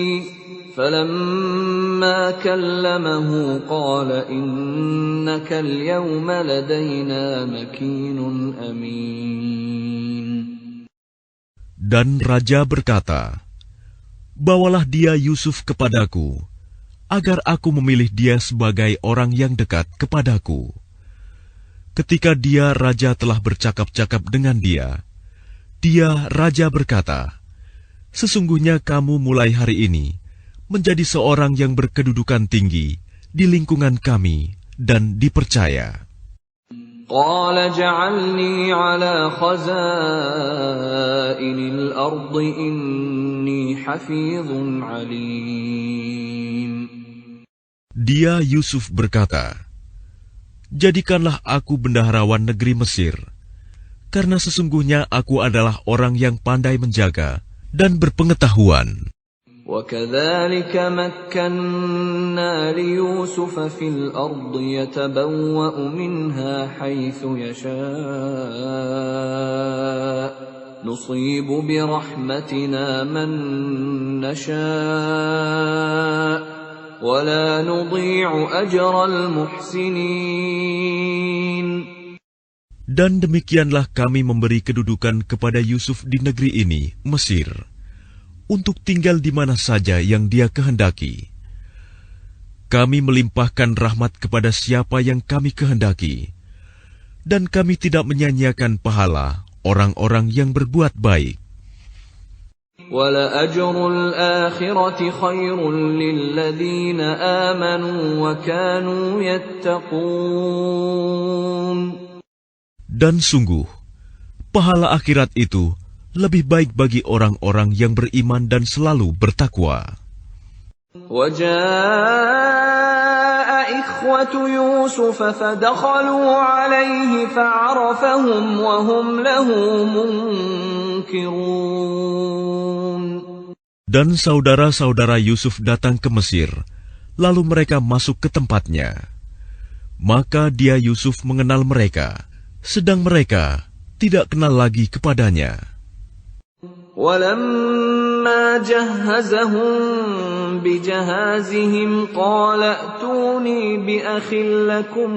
فَلَمَّا كَلَّمَهُ قَالَ إِنَّكَ الْيَوْمَ لَدَيْنَا مَكِينٌ أَمِينٌ. Dan raja berkata, "Bawalah dia Yusuf kepadaku, agar aku memilih dia sebagai orang yang dekat kepadaku." Ketika dia raja telah bercakap-cakap dengan dia raja berkata, "Sesungguhnya kamu mulai hari ini menjadi seorang yang berkedudukan tinggi di lingkungan kami dan dipercaya. قال اجعلني على خزائن الأرض إني حفيظ عليم. Dia Yusuf berkata, "Jadikanlah aku bendaharawan negeri Mesir, karena sesungguhnya aku adalah orang yang pandai menjaga dan berpengetahuan." وكذلك مكنا ليوسف في الأرض يتبوأ منها حيث يشاء نصيب برحمتنا من نشاء ولا نضيع أجر المحسنين. Dan demikianlah kami memberi kedudukan kepada Yusuf di negeri ini, Mesir, untuk tinggal di mana saja yang Dia kehendaki. Kami melimpahkan rahmat kepada siapa yang kami kehendaki, dan kami tidak menyanyiakan pahala orang-orang yang berbuat baik. وَلَأَجْرُ الْآخِرَةِ خَيْرٌ لِّلَّذِينَ آمَنُوا وَكَانُوا يَتَّقُونَ. Dan sungguh, pahala akhirat itu lebih baik bagi orang-orang yang beriman dan selalu bertakwa. وَجَاءَ إِخْوَةُ يُوسُفَ فَدَخَلُوا عَلَيْهِ فَعَرَفَهُمْ وَهُمْ لَهُ مُنكِرُونَ. Dan saudara-saudara Yusuf datang ke Mesir, lalu mereka masuk ke tempatnya. Maka dia Yusuf mengenal mereka, sedang mereka tidak kenal lagi kepadanya. وَلَمَّا جَهَّزَهُم بِجَهَازِهِمْ قَالَ ائْتُونِي بِأَخٍ لَّكُم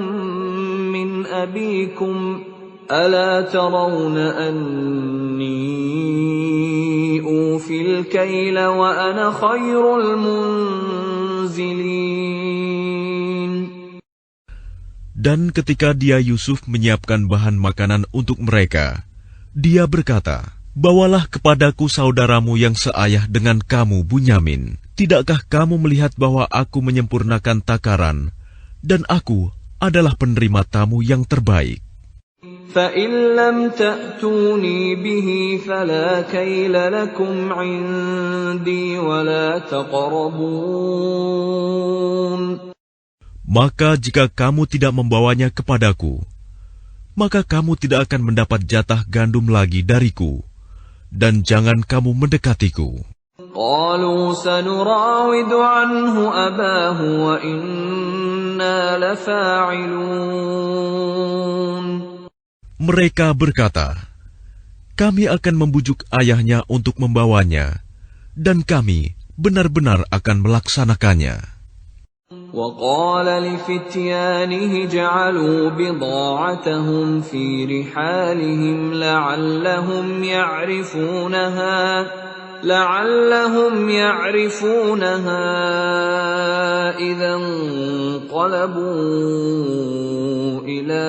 مِّنْ أَبِيكُمْ أَلَا تَرَوْنَ أَنِّي أُوفِي الْكَيْلَ وَأَنَا خَيْرُ الْمُنزِلِينَ. Dan ketika dia Yusuf menyiapkan bahan makanan untuk mereka, dia berkata, "Bawalah kepadaku saudaramu yang seayah dengan kamu, Bunyamin. Tidakkah kamu melihat bahwa aku menyempurnakan takaran, dan aku adalah penerima tamu yang terbaik?" فَإِن لَّمْ تَأْتُونِي بِهِ فَلَا كَيْلَ لَكُمْ عِندِي وَلَا تَقْرَبُونَ. Maka jika kamu tidak membawanya kepadaku, maka kamu tidak akan mendapat jatah gandum lagi dariku, dan jangan kamu mendekatiku. قَالُوا سَنُرَاوِدُ عَنْهُ أَبَاهُ وَإِنَّا لَفَاعِلُونَ. Mereka berkata, "Kami akan membujuk ayahnya untuk membawanya, dan kami benar-benar akan melaksanakannya." وَقَالَ لِفِتْيَانِهِ اجْعَلُوا بِضَاعَتَهُمْ فِي رِحَالِهِمْ لَعَلَّهُمْ يَعْرِفُونَهَا إِذَا انقَلَبُوا إِلَى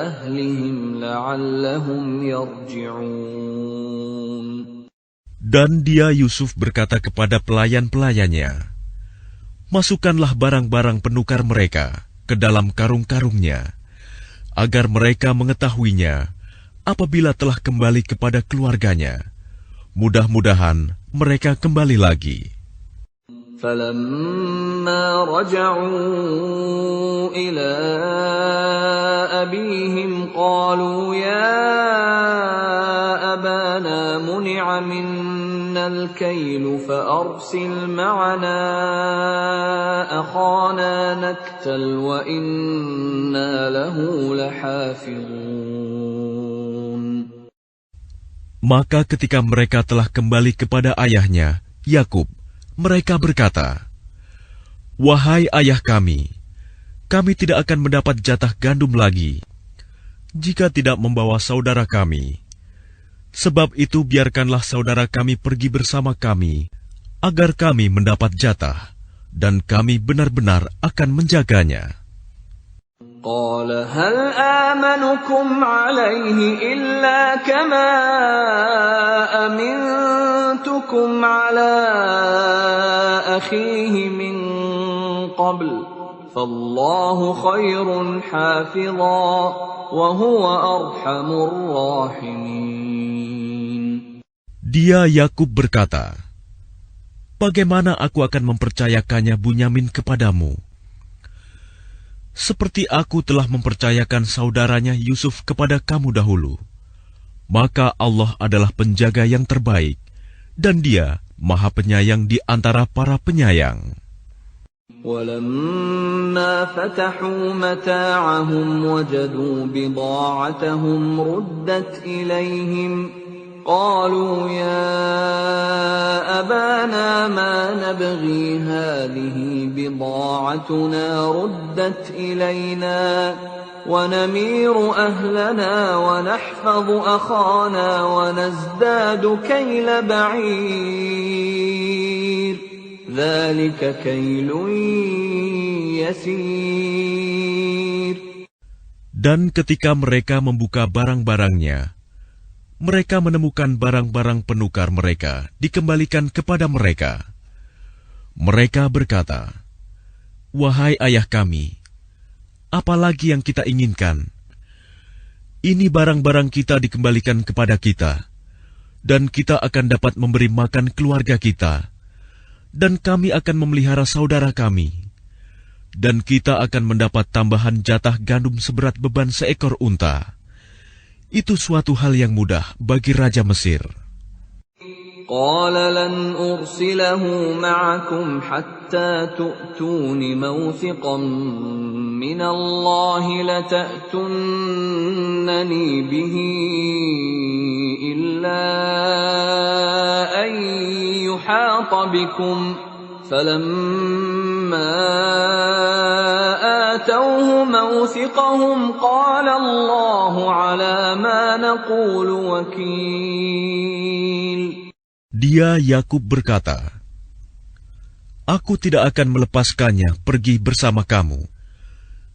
أَهْلِهِمْ لَعَلَّهُمْ يَرْجِعُونَ. Dan dia Yusuf berkata kepada pelayan-pelayannya, "Masukkanlah barang-barang penukar mereka ke dalam karung-karungnya, agar mereka mengetahuinya apabila telah kembali kepada keluarganya. Mudah-mudahan mereka kembali lagi." فَلَمَّا رَجَعُوا إِلَى أَبِيهِمْ قَالُوا يَا أَبَانَا مُنِعَ مِنَّا الْكَيْلُ فَأَرْسِلْ مَعَنَا أَخَانَا نَكْتَلْ وَإِنَّا لَهُ لَحَافِظُونَ. Maka ketika mereka telah kembali kepada ayahnya, Yakub, mereka berkata, "Wahai ayah kami tidak akan mendapat jatah gandum lagi jika tidak membawa saudara kami. Sebab itu biarkanlah saudara kami pergi bersama kami, agar kami mendapat jatah, dan kami benar-benar akan menjaganya." قال هل آمنكم عليه إلا كما أمنتكم على أخيه من قبل فالله خير حافظا وهو أرحم الراحمين. Dia Yakub berkata, bagaimana aku akan mempercayakannya Bunyamin kepadamu? Seperti aku telah mempercayakan saudaranya Yusuf kepada kamu dahulu. Maka Allah adalah penjaga yang terbaik, dan Dia Maha Penyayang di antara para penyayang. وَلَمَّا فَتَحُوا مَتَاعَهُمْ وَجَدُوا بِضَاعَتَهُمْ رُدَّتْ إِلَيْهِمْ قَالُوا يَا أَبَانَا مَا نَبْغِي هَٰذِهِ بِضَاعَتُنَا رُدَّتْ إِلَيْنَا وَنَمِيرُ أَهْلَنَا وَنَحْفَظُ أَخَانَا وَنَزْدَادُ كَيْلَ بَعِيرٍ ذَلِكَ كَيْلٌ يَسِيرٌ. Dan ketika mereka membuka barang-barangnya, mereka menemukan barang-barang penukar mereka dikembalikan kepada mereka. Mereka berkata, wahai ayah kami, apalagi yang kita inginkan? Ini barang-barang kita dikembalikan kepada kita, dan kita akan dapat memberi makan keluarga kita, dan kami akan memelihara saudara kami, dan kita akan mendapat tambahan jatah gandum seberat beban seekor unta. Itu suatu hal yang mudah bagi Raja Mesir. قال لن أرسله معكم حتى تؤتون موثقا من الله لتأتونني به إلا أن يحاط بكم فلما آتوه موثقهم قال الله على ما نقول وكيل. Dia Yakub berkata, aku tidak akan melepaskannya pergi bersama kamu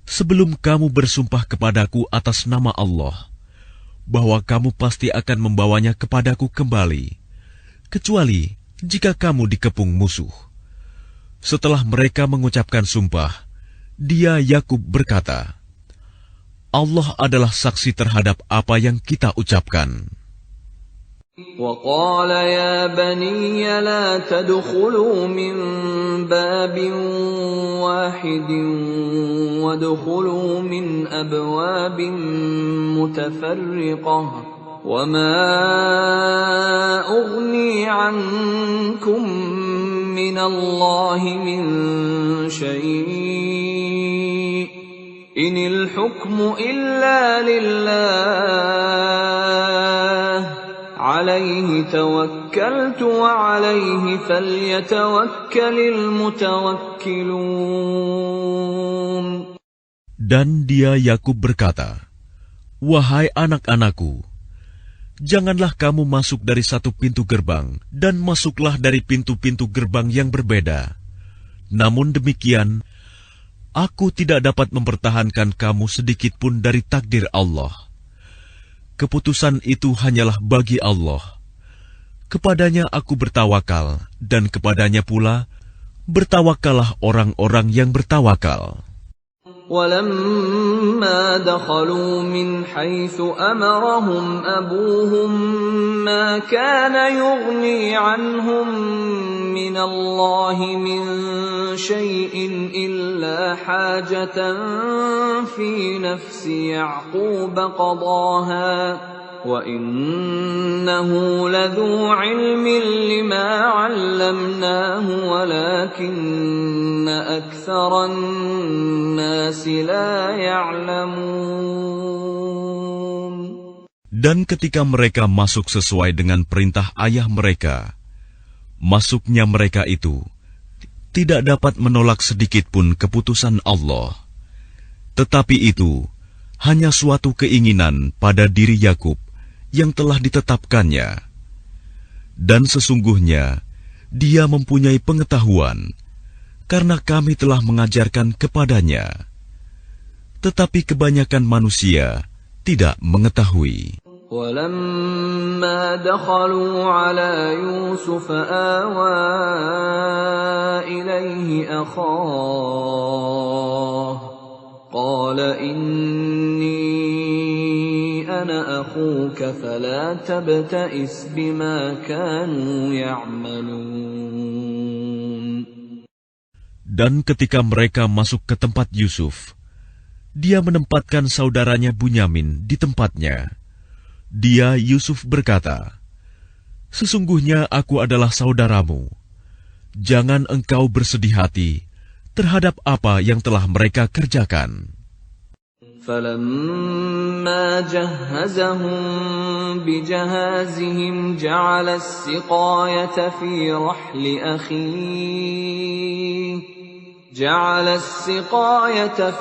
sebelum kamu bersumpah kepadaku atas nama Allah bahwa kamu pasti akan membawanya kepadaku kembali, kecuali jika kamu dikepung musuh. Setelah mereka mengucapkan sumpah, dia Yakub berkata, Allah adalah saksi terhadap apa yang kita ucapkan. وقال يا بني لا تدخلوا من باب واحد وادخلوا من أبواب متفرقة وما أغني عنكم من الله من شيء إن الحكم إلا لله عليه توكلت وعليه فليتوكل المتوكلون. Dan dia Yakub berkata, wahai anak-anakku, janganlah kamu masuk dari satu pintu gerbang dan masuklah dari pintu-pintu gerbang yang berbeda. Namun demikian, aku tidak dapat mempertahankan kamu sedikit pun dari takdir Allah. Keputusan itu hanyalah bagi Allah. Kepadanya aku bertawakal, dan kepadanya pula bertawakallah orang-orang yang bertawakal. وَلَمَّا دَخَلُوا مِنْ حَيْثُ أَمَرَهُمْ أَبُوهُمْ مَا كَانَ يُغْنِي عَنْهُمْ مِنَ اللَّهِ مِنْ شَيْءٍ إِلَّا حَاجَةً فِي نَفْسِ يَعْقُوبَ قَضَاهَا وَإِنَّهُ لَذُو عِلْمٍ لِمَا عَلَّمْنَاهُ وَلَكِنَّ أَكْثَرَ النَّاسِ لَا يَعْلَمُونَ. Dan ketika mereka masuk sesuai dengan perintah ayah mereka, masuknya mereka itu tidak dapat menolak sedikit pun keputusan Allah. Tetapi itu hanya suatu keinginan pada diri Yakub yang telah ditetapkannya. Dan sesungguhnya dia mempunyai pengetahuan, karena kami telah mengajarkan kepadanya. Tetapi kebanyakan manusia tidak mengetahui. ولما دخلوا على يوسف آوى إليه أخاه قال إني أنا أخوك فلا تبتئس بما كانوا يعملون. Dan ketika mereka masuk ke tempat Yusuf, dia menempatkan saudaranya Bunyamin di tempatnya. Dia, Yusuf, berkata, "Sesungguhnya aku adalah saudaramu. Jangan engkau bersedih hati terhadap apa yang telah mereka kerjakan." فَلَمَّا جَهَّزَهُم بِجَهَازِهِمْ جَعَلَ السِّقَايَةَ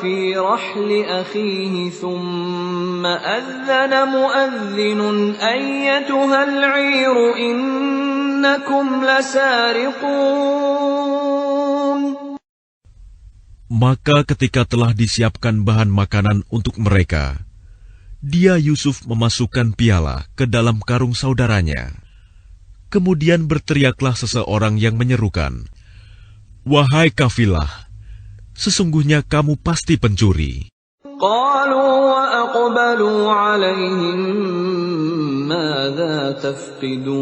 فِي رَحْلِ أَخِيهِ ثُمَّ أَذَّنَ مُؤَذِّنٌ أَيَّتُهَا الْعِيرُ إِنَّكُمْ لَسَارِقُونَ. Maka ketika telah disiapkan bahan makanan untuk mereka, dia Yusuf memasukkan piala ke dalam karung saudaranya. Kemudian berteriaklah seseorang yang menyerukan, "Wahai kafilah, sesungguhnya kamu pasti pencuri." قالوا وأقبلوا عليهم ماذا تفقدون.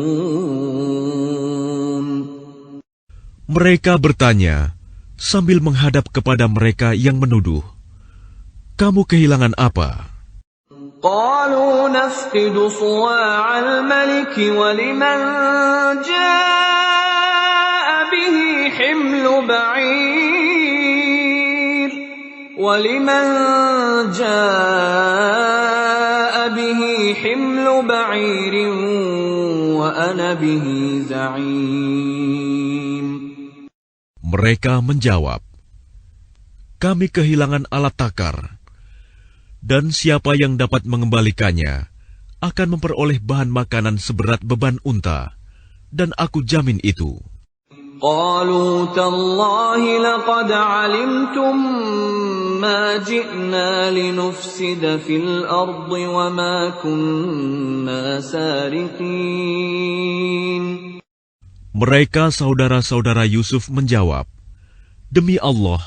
Mereka bertanya sambil menghadap kepada mereka yang menuduh, "Kamu kehilangan apa?" قالوا نفقد صواع الملك ولمن جاء به حمل بعير وأنا به زعيم. Mereka menjawab, "Kami kehilangan alat takar, dan siapa yang dapat mengembalikannya akan memperoleh bahan makanan seberat beban unta, dan aku jamin itu." قالوا تالله لقد علمتم ما جئنا لنفسد في الأرض وما كنا سارقين. Mereka saudara-saudara Yusuf menjawab, "Demi Allah,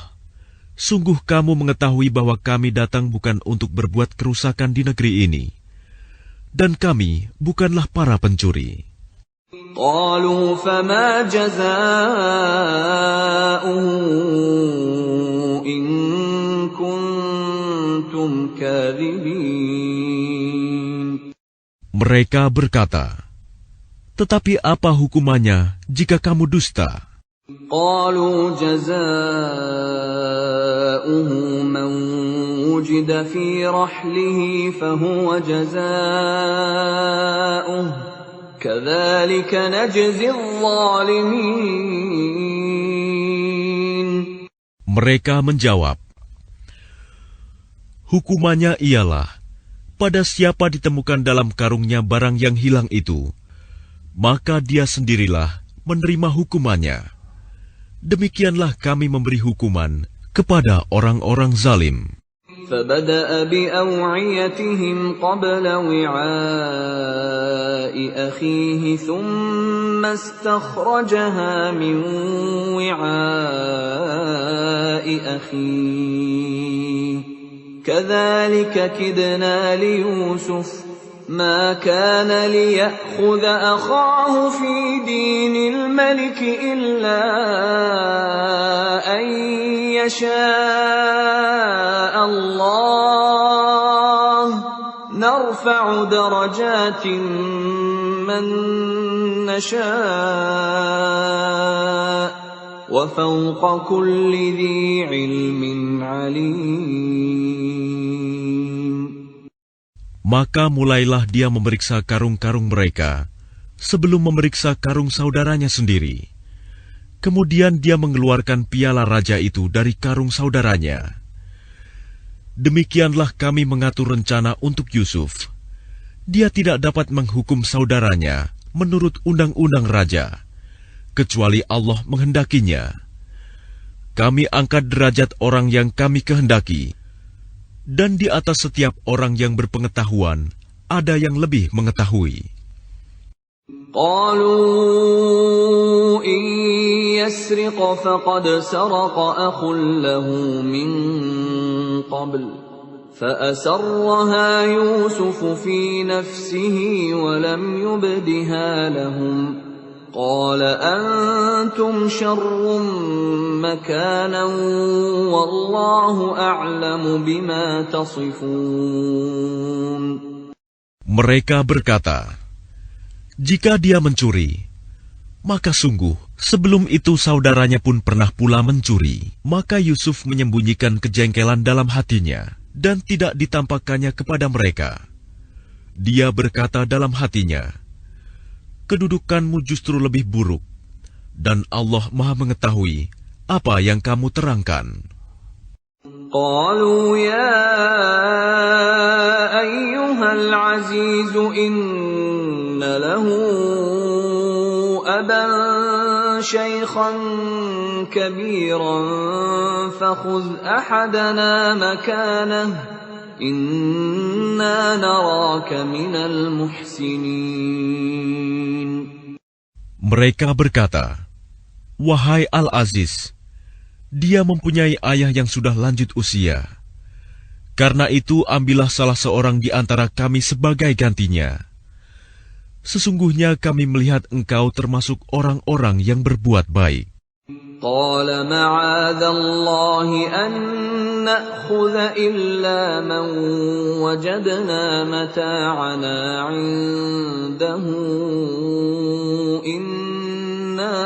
sungguh kamu mengetahui bahwa kami datang bukan untuk berbuat kerusakan di negeri ini, dan kami bukanlah para pencuri." قالوا فما جزاؤه إن كنتم كاذبين. Mereka berkata, "Tetapi apa hukumannya jika kamu dusta?" قالوا جزاؤه من وجد في رحله فهو جزاؤه كذلك نجزي الظالمين. Mereka menjawab, "Hukumannya ialah pada siapa ditemukan dalam karungnya barang yang hilang itu, maka dia sendirilah menerima hukumannya. Demikianlah kami memberi hukuman kepada orang-orang zalim." فبدأ بأوعيتهم قبل وعاء أخيه ثم استخرجها من وعاء أخيه كذلك كدنا ليوسف ما كان ليأخذ أخاه في دين الملك إلا أن يشاء الله نرفع درجات من نشاء وفوق كل ذي علم عليم. Maka mulailah dia memeriksa karung-karung mereka sebelum memeriksa karung saudaranya sendiri. Kemudian dia mengeluarkan piala raja itu dari karung saudaranya. Demikianlah kami mengatur rencana untuk Yusuf. Dia tidak dapat menghukum saudaranya menurut undang-undang raja, kecuali Allah menghendakinya. Kami angkat derajat orang yang kami kehendaki, dan di atas setiap orang yang berpengetahuan ada yang lebih mengetahui. قالوا إن يسرق فقد سرق أخ له من قبل فأسرها يوسف في نفسه ولم يبدها لهم قال أنتم شر مكانا والله أعلم بما تصفون. Mereka berkata, jika dia mencuri, maka sungguh sebelum itu saudaranya pun pernah pula mencuri. Maka Yusuf menyembunyikan kejengkelan dalam hatinya dan tidak ditampakkannya kepada mereka. Dia berkata dalam hatinya, kedudukanmu justru lebih buruk, dan Allah Maha mengetahui apa yang kamu terangkan. قالوا يا أيها العزيز إن له أبا شيخا كبيرا فخذ أحدنا مكانه إنا نراك من المحسنين. Mereka berkata, wahai Al-Aziz, dia mempunyai ayah yang sudah lanjut usia. Karena itu ambillah salah seorang di antara kami sebagai gantinya. Sesungguhnya kami melihat engkau termasuk orang-orang yang berbuat baik. قال معاذ الله أن نأخذ إلا من وجدنا متاعنا عنده إنا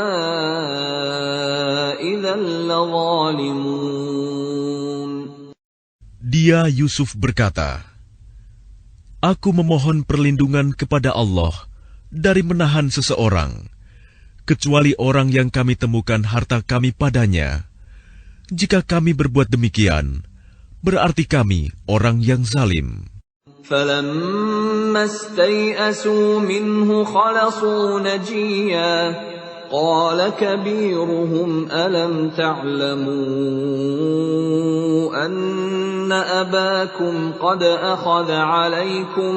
إذا لظالمون. Dia Yusuf berkata, aku memohon perlindungan kepada Allah dari menahan seseorang, kecuali orang yang kami temukan harta kami padanya. Jika kami berbuat demikian, berarti kami orang yang zalim. فَلَمَّا اسْتَيْأَسُوا مِنْهُ خَلَصُوا نَجِيًّا قَالَ كَبِيرُهُمْ أَلَمْ تَعْلَمُوا أَنَّ أَبَاكُمْ قَدْ أَخَذَ عَلَيْكُمْ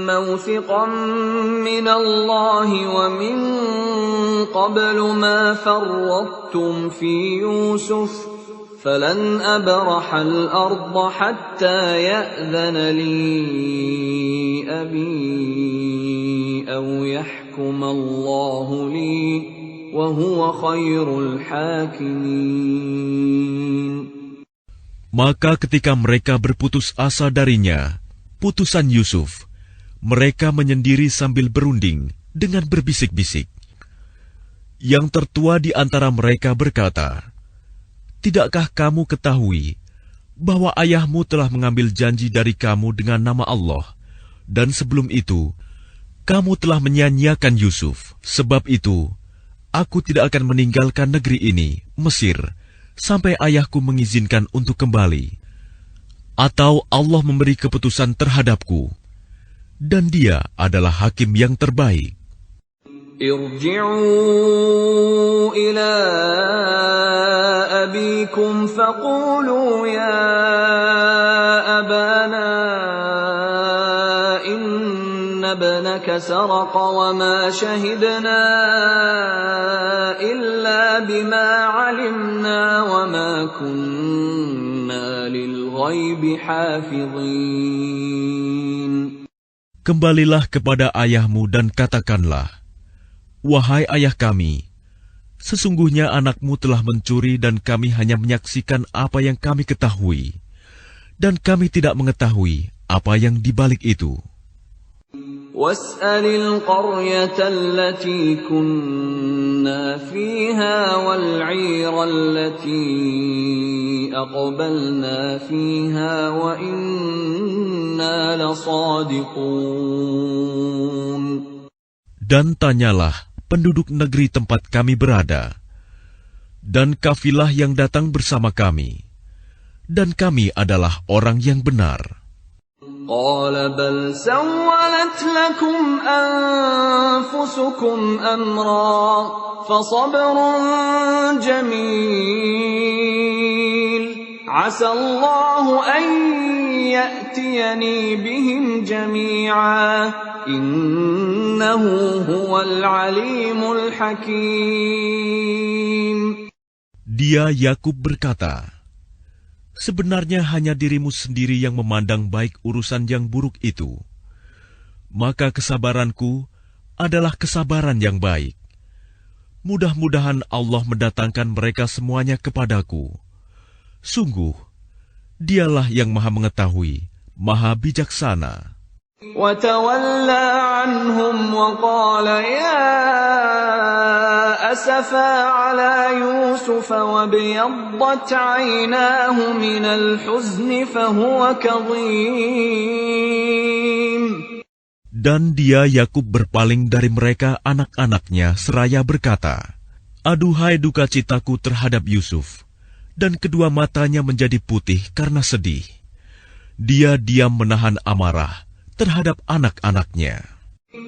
مَوْثِقًا مِنَ اللَّهِ وَمِنْ قَبْلُ مَا فَرَّطتُمْ فِي يُوسُفَ فَلَنْ أَبْرَحَ الْأَرْضَ حَتَّى يَأْذَنَ لِي أَبِي أَوْ يَحْكُمَ اللَّهُ لِي وَهُوَ خَيْرُ الْحَاكِمِينَ. Maka ketika mereka berputus asa darinya, putusan Yusuf, mereka menyendiri sambil berunding dengan berbisik-bisik. Yang tertua di antara mereka berkata, tidakkah kamu ketahui bahwa ayahmu telah mengambil janji dari kamu dengan nama Allah, dan sebelum itu, kamu telah menyia-nyiakan Yusuf. Sebab itu, aku tidak akan meninggalkan negeri ini, Mesir, sampai ayahku mengizinkan untuk kembali. Atau Allah memberi keputusan terhadapku, dan dia adalah hakim yang terbaik. ارجعوا إلى أبيكم فقولوا يا أبانا إن ابنك سرق وما شهدنا إلا بما علمنا وما كنا للغيب حافظين. Kembalilah kepada ayahmu dan katakanlah, wahai ayah kami, sesungguhnya anakmu telah mencuri dan kami hanya menyaksikan apa yang kami ketahui, dan kami tidak mengetahui apa yang dibalik itu. وَاسْأَلِ الْقَرْيَةَ الَّتِي كُنَّا فِيهَا وَالْعِيرَ الَّتِي أَقْبَلْنَا فِيهَا وَإِنَّا لَصَادِقُونَ. Dan tanyalah penduduk negeri tempat kami berada, dan kafilah yang datang bersama kami, dan kami adalah orang yang benar. قَالَ بَلْ سَوَّلَتْ لَكُمْ أَنفُسُكُمْ أَمْرًا فَصَبْرٌ جَمِيلٌ عسى الله أن يأتيني بهم جميعا إنه هو العليم الحكيم. Dia Yakub berkata, sebenarnya hanya dirimu sendiri yang memandang baik urusan yang buruk itu. Maka kesabaranku adalah kesabaran yang baik. Mudah-mudahan Allah mendatangkan mereka semuanya kepadaku. Sungguh, dialah yang maha mengetahui, maha bijaksana. وتولى عنهم وقال يا أسفا على يوسف وابيضت عيناه من الحزن فهو كظيم. Dan dia Yakub berpaling dari mereka anak-anaknya seraya berkata, aduhai duka citaku terhadap Yusuf, dan kedua matanya menjadi putih karena sedih. Dia diam menahan amarah terhadap anak-anaknya.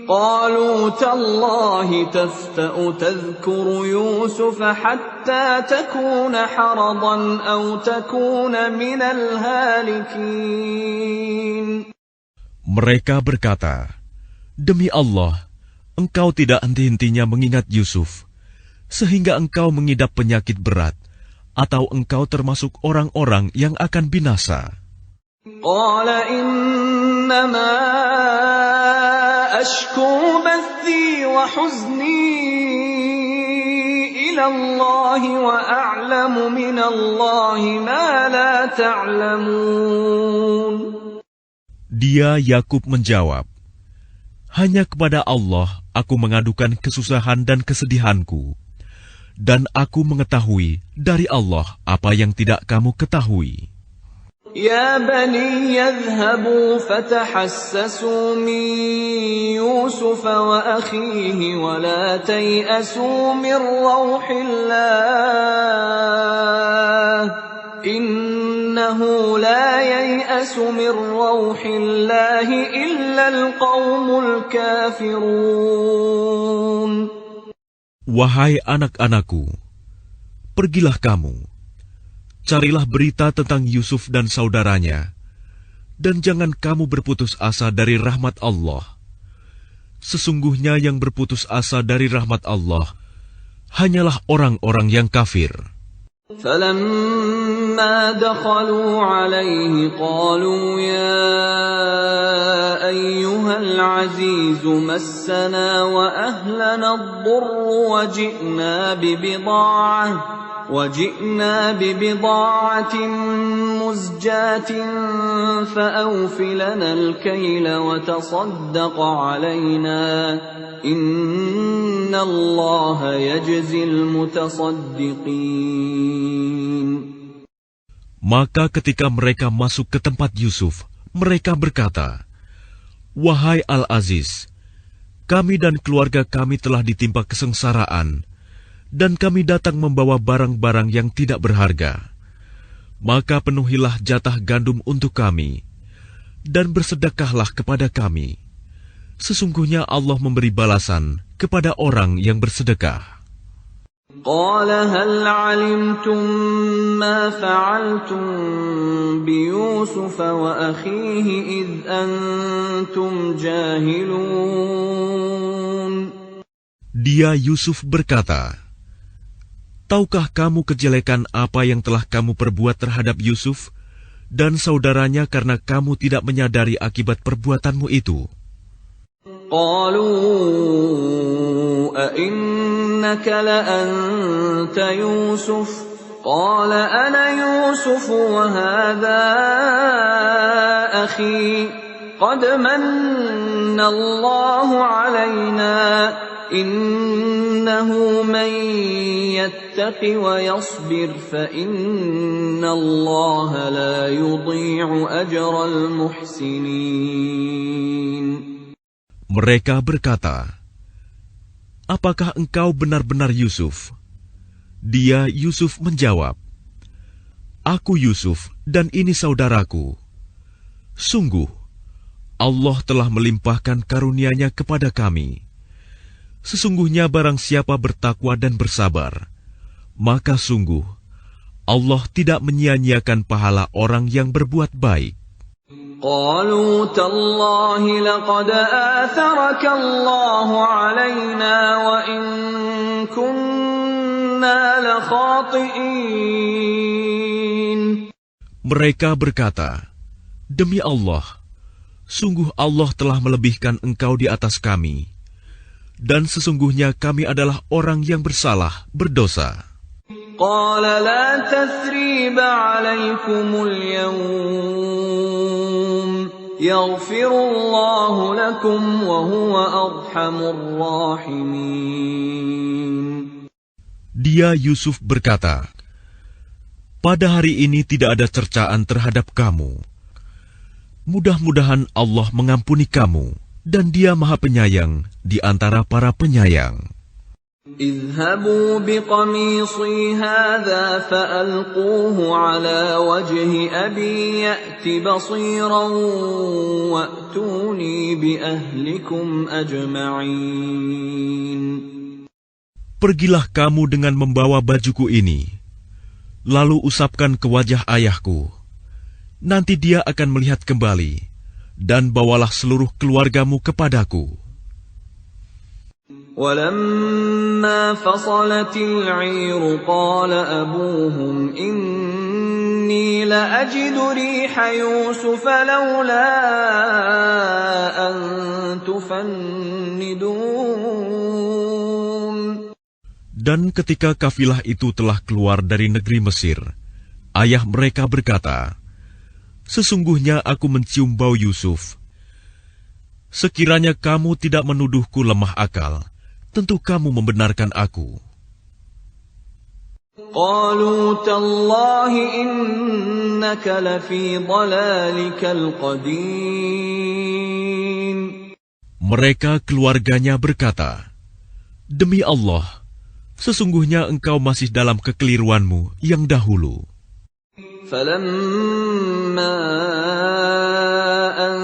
قالوا تالله تفتأ تذكر يوسف حتى تكون حرضا أو تكون من الهالكين. Mereka berkata, demi Allah, engkau tidak henti-hentinya mengingat Yusuf, sehingga engkau mengidap penyakit berat, atau engkau termasuk orang-orang yang akan binasa. قال إنما أشكو بثي وحزني إلى الله وأعلم من الله ما لا تعلمون. Dia Yakub menjawab, hanya kepada Allah aku mengadukan kesusahan dan kesedihanku, dan aku mengetahui dari Allah apa yang tidak kamu ketahui. يا بني يذهبوا فتحسسوا من يوسف وأخيه ولا تيأسوا من روح الله إنه لا ييأس من روح الله إلا القوم الكافرون. Wahai anak-anakku, pergilah kamu, carilah berita tentang Yusuf dan saudaranya, dan jangan kamu berputus asa dari rahmat Allah. Sesungguhnya yang berputus asa dari rahmat Allah hanyalah orang-orang yang kafir. فلما دخلوا عليه قالوا يا أيها العزيز مسنا وأهلنا الضر وجئنا ببضاعة مزجاة فأوف لنا الكيل وتصدق علينا إن الله يجزي المتصدقين. Maka ketika mereka masuk ke tempat Yusuf, mereka berkata, wahai Al-Aziz, kami dan keluarga kami telah ditimpa kesengsaraan, dan kami datang membawa barang-barang yang tidak berharga. Maka penuhilah jatah gandum untuk kami, dan bersedekahlah kepada kami. Sesungguhnya Allah memberi balasan kepada orang yang bersedekah. قال هل علمتم ما فعلتم بيوسف وأخيه إذ أنتم جاهلون. Dia Yusuf berkata, tahukah kamu kejelekan apa yang telah kamu perbuat terhadap Yusuf dan saudaranya karena kamu tidak menyadari akibat perbuatanmu itu? قالوا أئنك لأنت يوسف قال أنا يوسف وهذا أخي قد من الله علينا إنه من يتق ويصبر فإن الله لا يضيع أجر المحسنين. Mereka berkata, apakah engkau benar-benar Yusuf? Dia Yusuf menjawab, aku Yusuf dan ini saudaraku. Sungguh, Allah telah melimpahkan karunia-Nya kepada kami. Sesungguhnya barang siapa bertakwa dan bersabar, maka sungguh Allah tidak menyia-nyiakan pahala orang yang berbuat baik. قالوا تالله لقد آثرك الله علينا وإن كنا لخاطئين. Mereka berkata, "Demi Allah, sungguh Allah telah melebihkan engkau di atas kami, dan sesungguhnya kami adalah orang yang bersalah, berdosa." قال لا تثريب عليكم اليوم يغفر الله لكم وهو أرحم الراحمين. Dia Yusuf berkata, "Pada hari ini tidak ada cercaan terhadap kamu. Mudah-mudahan Allah mengampuni kamu, dan Dia Maha Penyayang di antara para penyayang." اذهبوا بقميصي هذا فألقوه على وجه أبي يأت بصيرا وأتوني بأهلكم أجمعين. Pergilah kamu dengan membawa bajuku ini, lalu usapkan ke wajah ayahku. Nanti dia akan melihat kembali, dan bawalah seluruh keluargamu kepadaku. ولما فصلت العير قال أبوهم إني لأجد ريح يوسف لولا أن تفندون. Dan ketika kafilah itu telah keluar dari negeri Mesir, ayah mereka berkata, "Sesungguhnya aku mencium bau Yusuf. Sekiranya kamu tidak menuduhku lemah akal, tentu kamu membenarkan aku." قالوا تالله إنك لفي ضلالك القديم. Mereka keluarganya berkata, "Demi Allah, sesungguhnya engkau masih dalam kekeliruanmu yang dahulu." فلما أن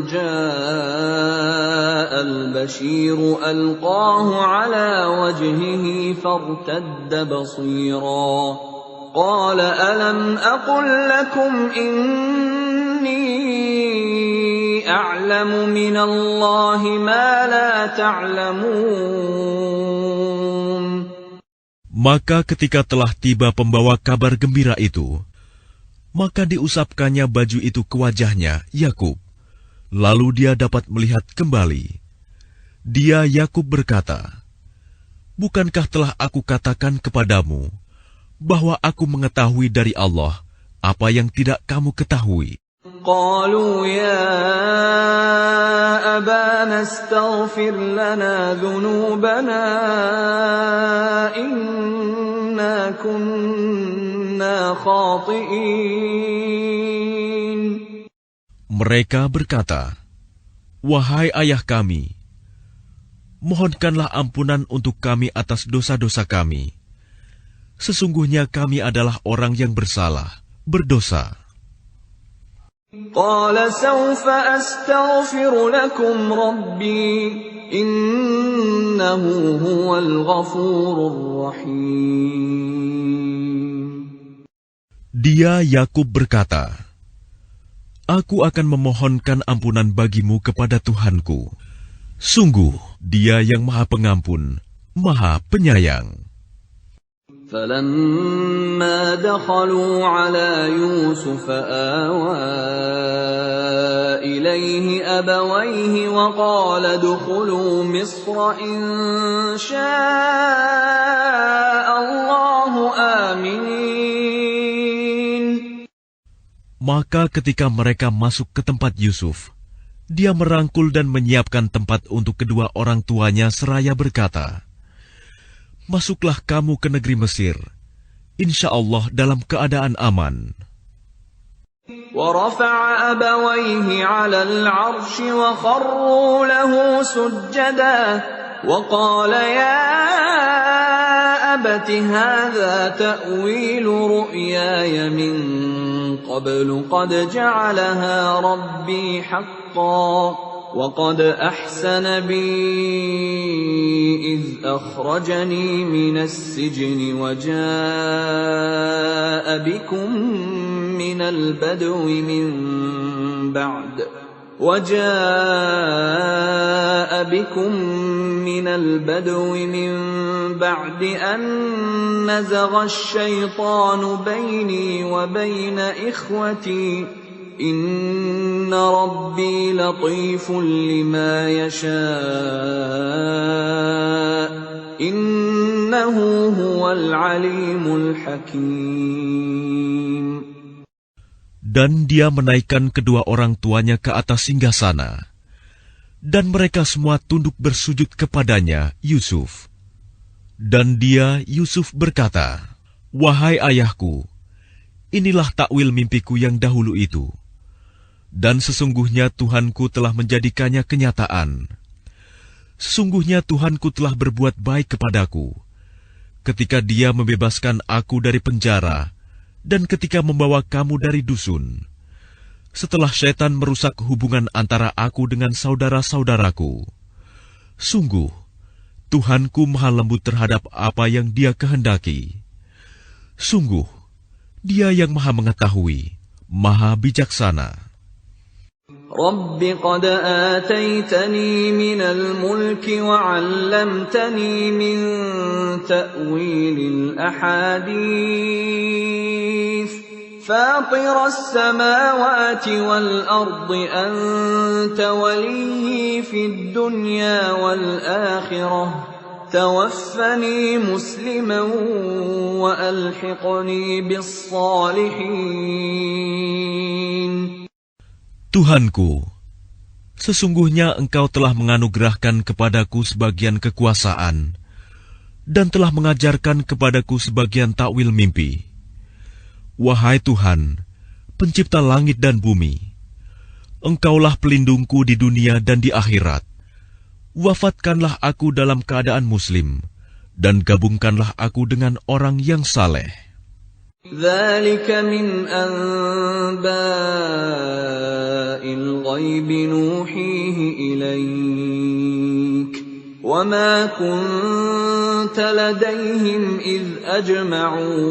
جاء البشير ألقاه على وجهه فارتد بصيرا قال ألم أقل لكم إني أعلم من الله ما لا تعلمون. Maka ketika telah tiba pembawa kabar gembira itu, maka diusapkannya baju itu ke wajahnya, Yakub. Lalu dia dapat melihat kembali. Dia, Yakub, berkata, "Bukankah telah aku katakan kepadamu bahwa aku mengetahui dari Allah apa yang tidak kamu ketahui?" قالوا يا أبانا استغفر لنا ذنوبنا إنا كنا خاطئين. Mereka berkata, "Wahai ayah kami, mohonkanlah ampunan untuk kami atas dosa-dosa kami. Sesungguhnya kami adalah orang yang bersalah, berdosa." قال سوف أستغفر لكم ربي إنه هو الغفور الرحيم. Dia, Yakub, berkata, "Aku akan memohonkan ampunan bagimu kepada Tuhanku. Sungguh, Dia yang Maha Pengampun, Maha Penyayang." فلما دخلوا على يوسف آوى إليه أبويه وقال ادخلوا مصر إن شاء الله آمنين. Maka ketika mereka masuk ke tempat Yusuf, dia merangkul dan menyiapkan tempat untuk kedua orang tuanya seraya berkata, "Masuklah kamu ke negeri Mesir, insya Allah dalam keadaan aman." ورفع أبويه على العرش وخروا له سجدا وقال يا أبت هذا تأويل رؤياي من قبل قد جعلها ربي حقا وقد أحسن بي إذ أخرجني من السجن وجاء بكم من البدو من بعد أن نزغ الشيطان بيني وبين إخوتي إن ربي لطيف لما يشاء إنه هو العليم الحكيم. Dan dia menaikkan kedua orang tuanya ke atas singgasana, dan mereka semua tunduk bersujud kepadanya, Yusuf. Dan dia, Yusuf, berkata, "Wahai ayahku, inilah takwil mimpiku yang dahulu itu. Dan sesungguhnya Tuhanku telah menjadikannya kenyataan. Sesungguhnya Tuhanku telah berbuat baik kepadaku, ketika Dia membebaskan aku dari penjara, dan ketika membawa kamu dari dusun, setelah syaitan merusak hubungan antara aku dengan saudara-saudaraku. Sungguh, Tuhanku maha lembut terhadap apa yang Dia kehendaki. Sungguh, Dia yang maha mengetahui, maha bijaksana." رب قد آتيتني من الملك وعلمتني من تأويل الأحاديث فاطر السماوات والأرض أنت ولي في الدنيا والآخرة توفني مسلما وألحقني بالصالحين. Tuhanku, sesungguhnya Engkau telah menganugerahkan kepadaku sebagian kekuasaan dan telah mengajarkan kepadaku sebagian takwil mimpi. Wahai Tuhan, pencipta langit dan bumi, Engkaulah pelindungku di dunia dan di akhirat. Wafatkanlah aku dalam keadaan muslim, dan gabungkanlah aku dengan orang yang saleh. ذلك من أنباء الغيب نوحيه إليك وما كنت لديهم إذ أجمعوا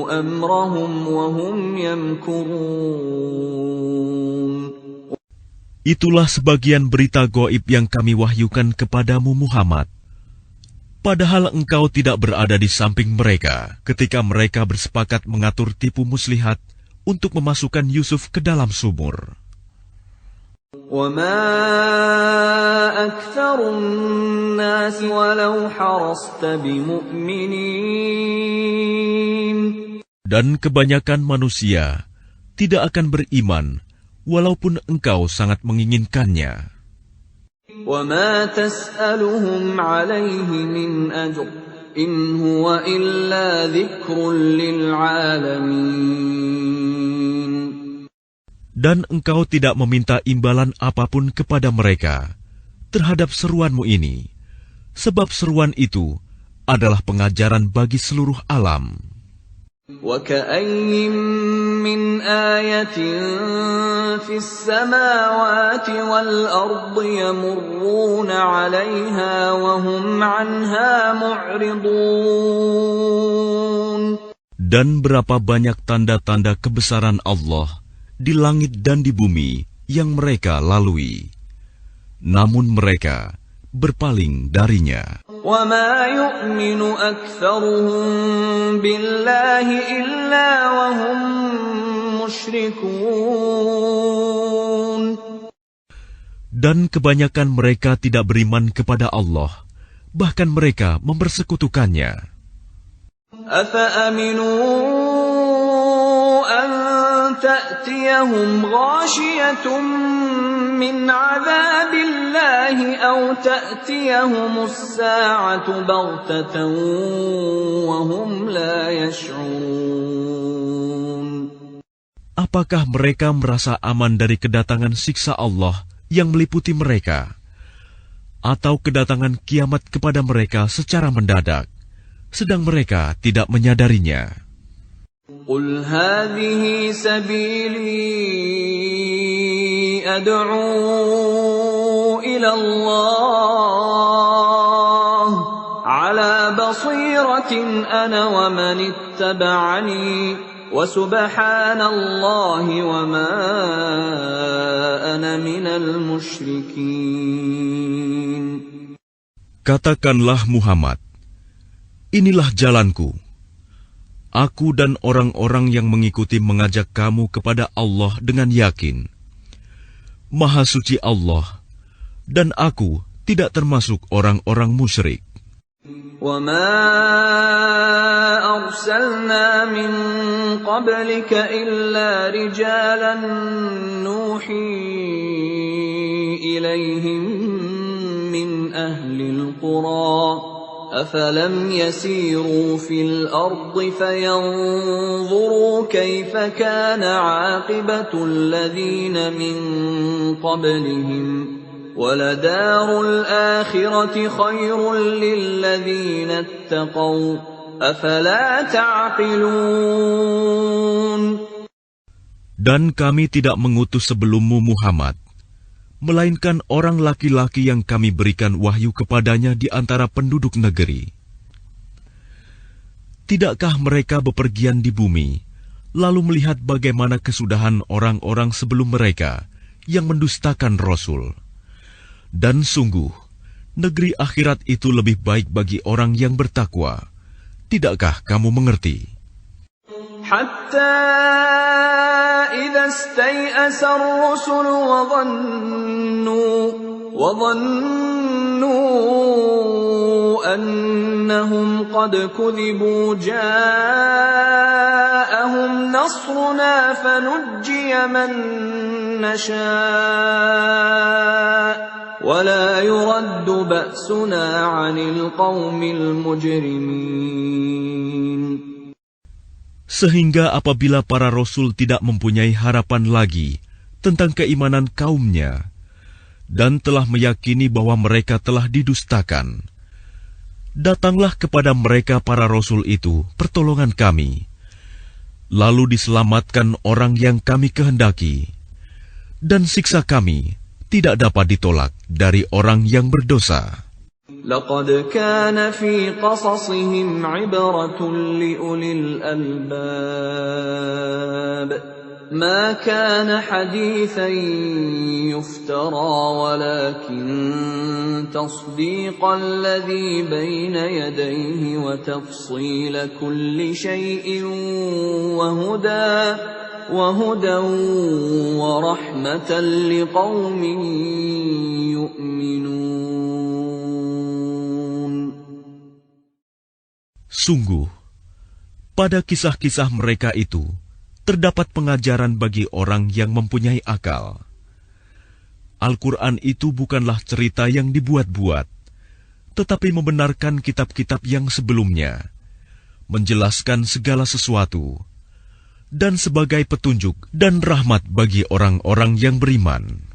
أمرهم وهم يمكرون. Itulah sebagian berita gaib yang kami wahyukan kepadamu Muhammad. Padahal engkau tidak berada di samping mereka ketika mereka bersepakat mengatur tipu muslihat untuk memasukkan Yusuf ke dalam sumur. وَمَا أَكْثَرُ النَّاسِ وَلَوْ حَرَصْتَ بِمُؤْمِنِينَ. Dan kebanyakan manusia tidak akan beriman walaupun engkau sangat menginginkannya. وَمَا تَسْأَلُهُمْ عَلَيْهِ مِنْ أَجْرٍ إِنْ هُوَ إِلَّا ذِكْرٌ لِلْعَالَمِينَ. Dan engkau tidak meminta imbalan apapun kepada mereka terhadap seruanmu ini, sebab seruan itu adalah pengajaran bagi seluruh alam. وَكَأَيٍّ مِّنْ آيَةٍ فِي السَّمَاوَاتِ وَالْأَرْضِ يَمُرُّونَ عَلَيْهَا وَهُمْ عَنْهَا مُعْرِضُونَ. Dan berapa banyak tanda-tanda kebesaran Allah di langit dan di bumi yang mereka lalui, namun mereka berpaling darinya. وَمَا يُؤْمِنُ أَكْثَرُهُم بِاللَّهِ إِلَّا وَهُم مُشْرِكُونَ. Dan kebanyakan mereka tidak beriman kepada Allah, bahkan mereka mempersekutukannya. أَفَأَمِنُوا أَن تَأْتِيَهُمْ غَاشِيَةٌ مِّنْ عَذَابِ اللَّهِ أَوْ تَأْتِيَهُمُ السَّاعَةُ بَغْتَةً وَهُمْ لَا يَشْعُرُونَ. Apakah mereka merasa aman dari kedatangan siksa Allah yang meliputi mereka, atau kedatangan kiamat kepada mereka secara mendadak, sedang mereka tidak menyadarinya? قل هذه سبيلي أدعو إلى الله على بصيرة أنا ومن اتبعني وسبحان الله وما أنا من المشركين. Katakanlah Muhammad, inilah jalanku. Aku dan orang-orang yang mengikuti mengajak kamu kepada Allah dengan yakin. Maha suci Allah, dan aku tidak termasuk orang-orang musyrik. وَمَا أَرْسَلْنَا مِن قَبْلِكَ إِلَّا رِجَالًا نُوحِي إِلَيْهِم مِّنْ أَهْلِ الْقُرَىٰ أَفَلَمْ يَسِيرُوا فِي الْأَرْضِ فَيَنظُرُوا كَيْفَ كَانَ عَاقِبَةُ الَّذِينَ مِن قَبْلِهِمْ وَلَدَارُ الْآخِرَةِ خَيْرٌ لِّلَّذِينَ اتَّقَوْا أَفَلَا تَعْقِلُونَ. Dan kami tidak mengutus sebelummu Muhammad, melainkan orang laki-laki yang kami berikan wahyu kepadanya di antara penduduk negeri. Tidakkah mereka bepergian di bumi, lalu melihat bagaimana kesudahan orang-orang sebelum mereka yang mendustakan Rasul? Dan sungguh, negeri akhirat itu lebih baik bagi orang yang bertakwa. Tidakkah kamu mengerti? حتى إذا استيأس الرسل وظنوا أنهم قد كذبوا جاءهم نصرنا فنجي من نشاء ولا يرد بأسنا عن القوم المجرمين. Sehingga apabila para rasul tidak mempunyai harapan lagi tentang keimanan kaumnya dan telah meyakini bahwa mereka telah didustakan, datanglah kepada mereka para rasul itu pertolongan kami, lalu diselamatkan orang yang kami kehendaki, dan siksa kami tidak dapat ditolak dari orang yang berdosa. لقد كان في قصصهم عبرة لأولي الألباب ما كان حديثا يفترى ولكن تصديق الذي بين يديه وتفصيل كل شيء وهدى ورحمة لقوم يؤمنون. Sungguh, pada kisah-kisah mereka itu terdapat pengajaran bagi orang yang mempunyai akal. Al-Quran itu bukanlah cerita yang dibuat-buat, tetapi membenarkan kitab-kitab yang sebelumnya, menjelaskan segala sesuatu, dan sebagai petunjuk dan rahmat bagi orang-orang yang beriman.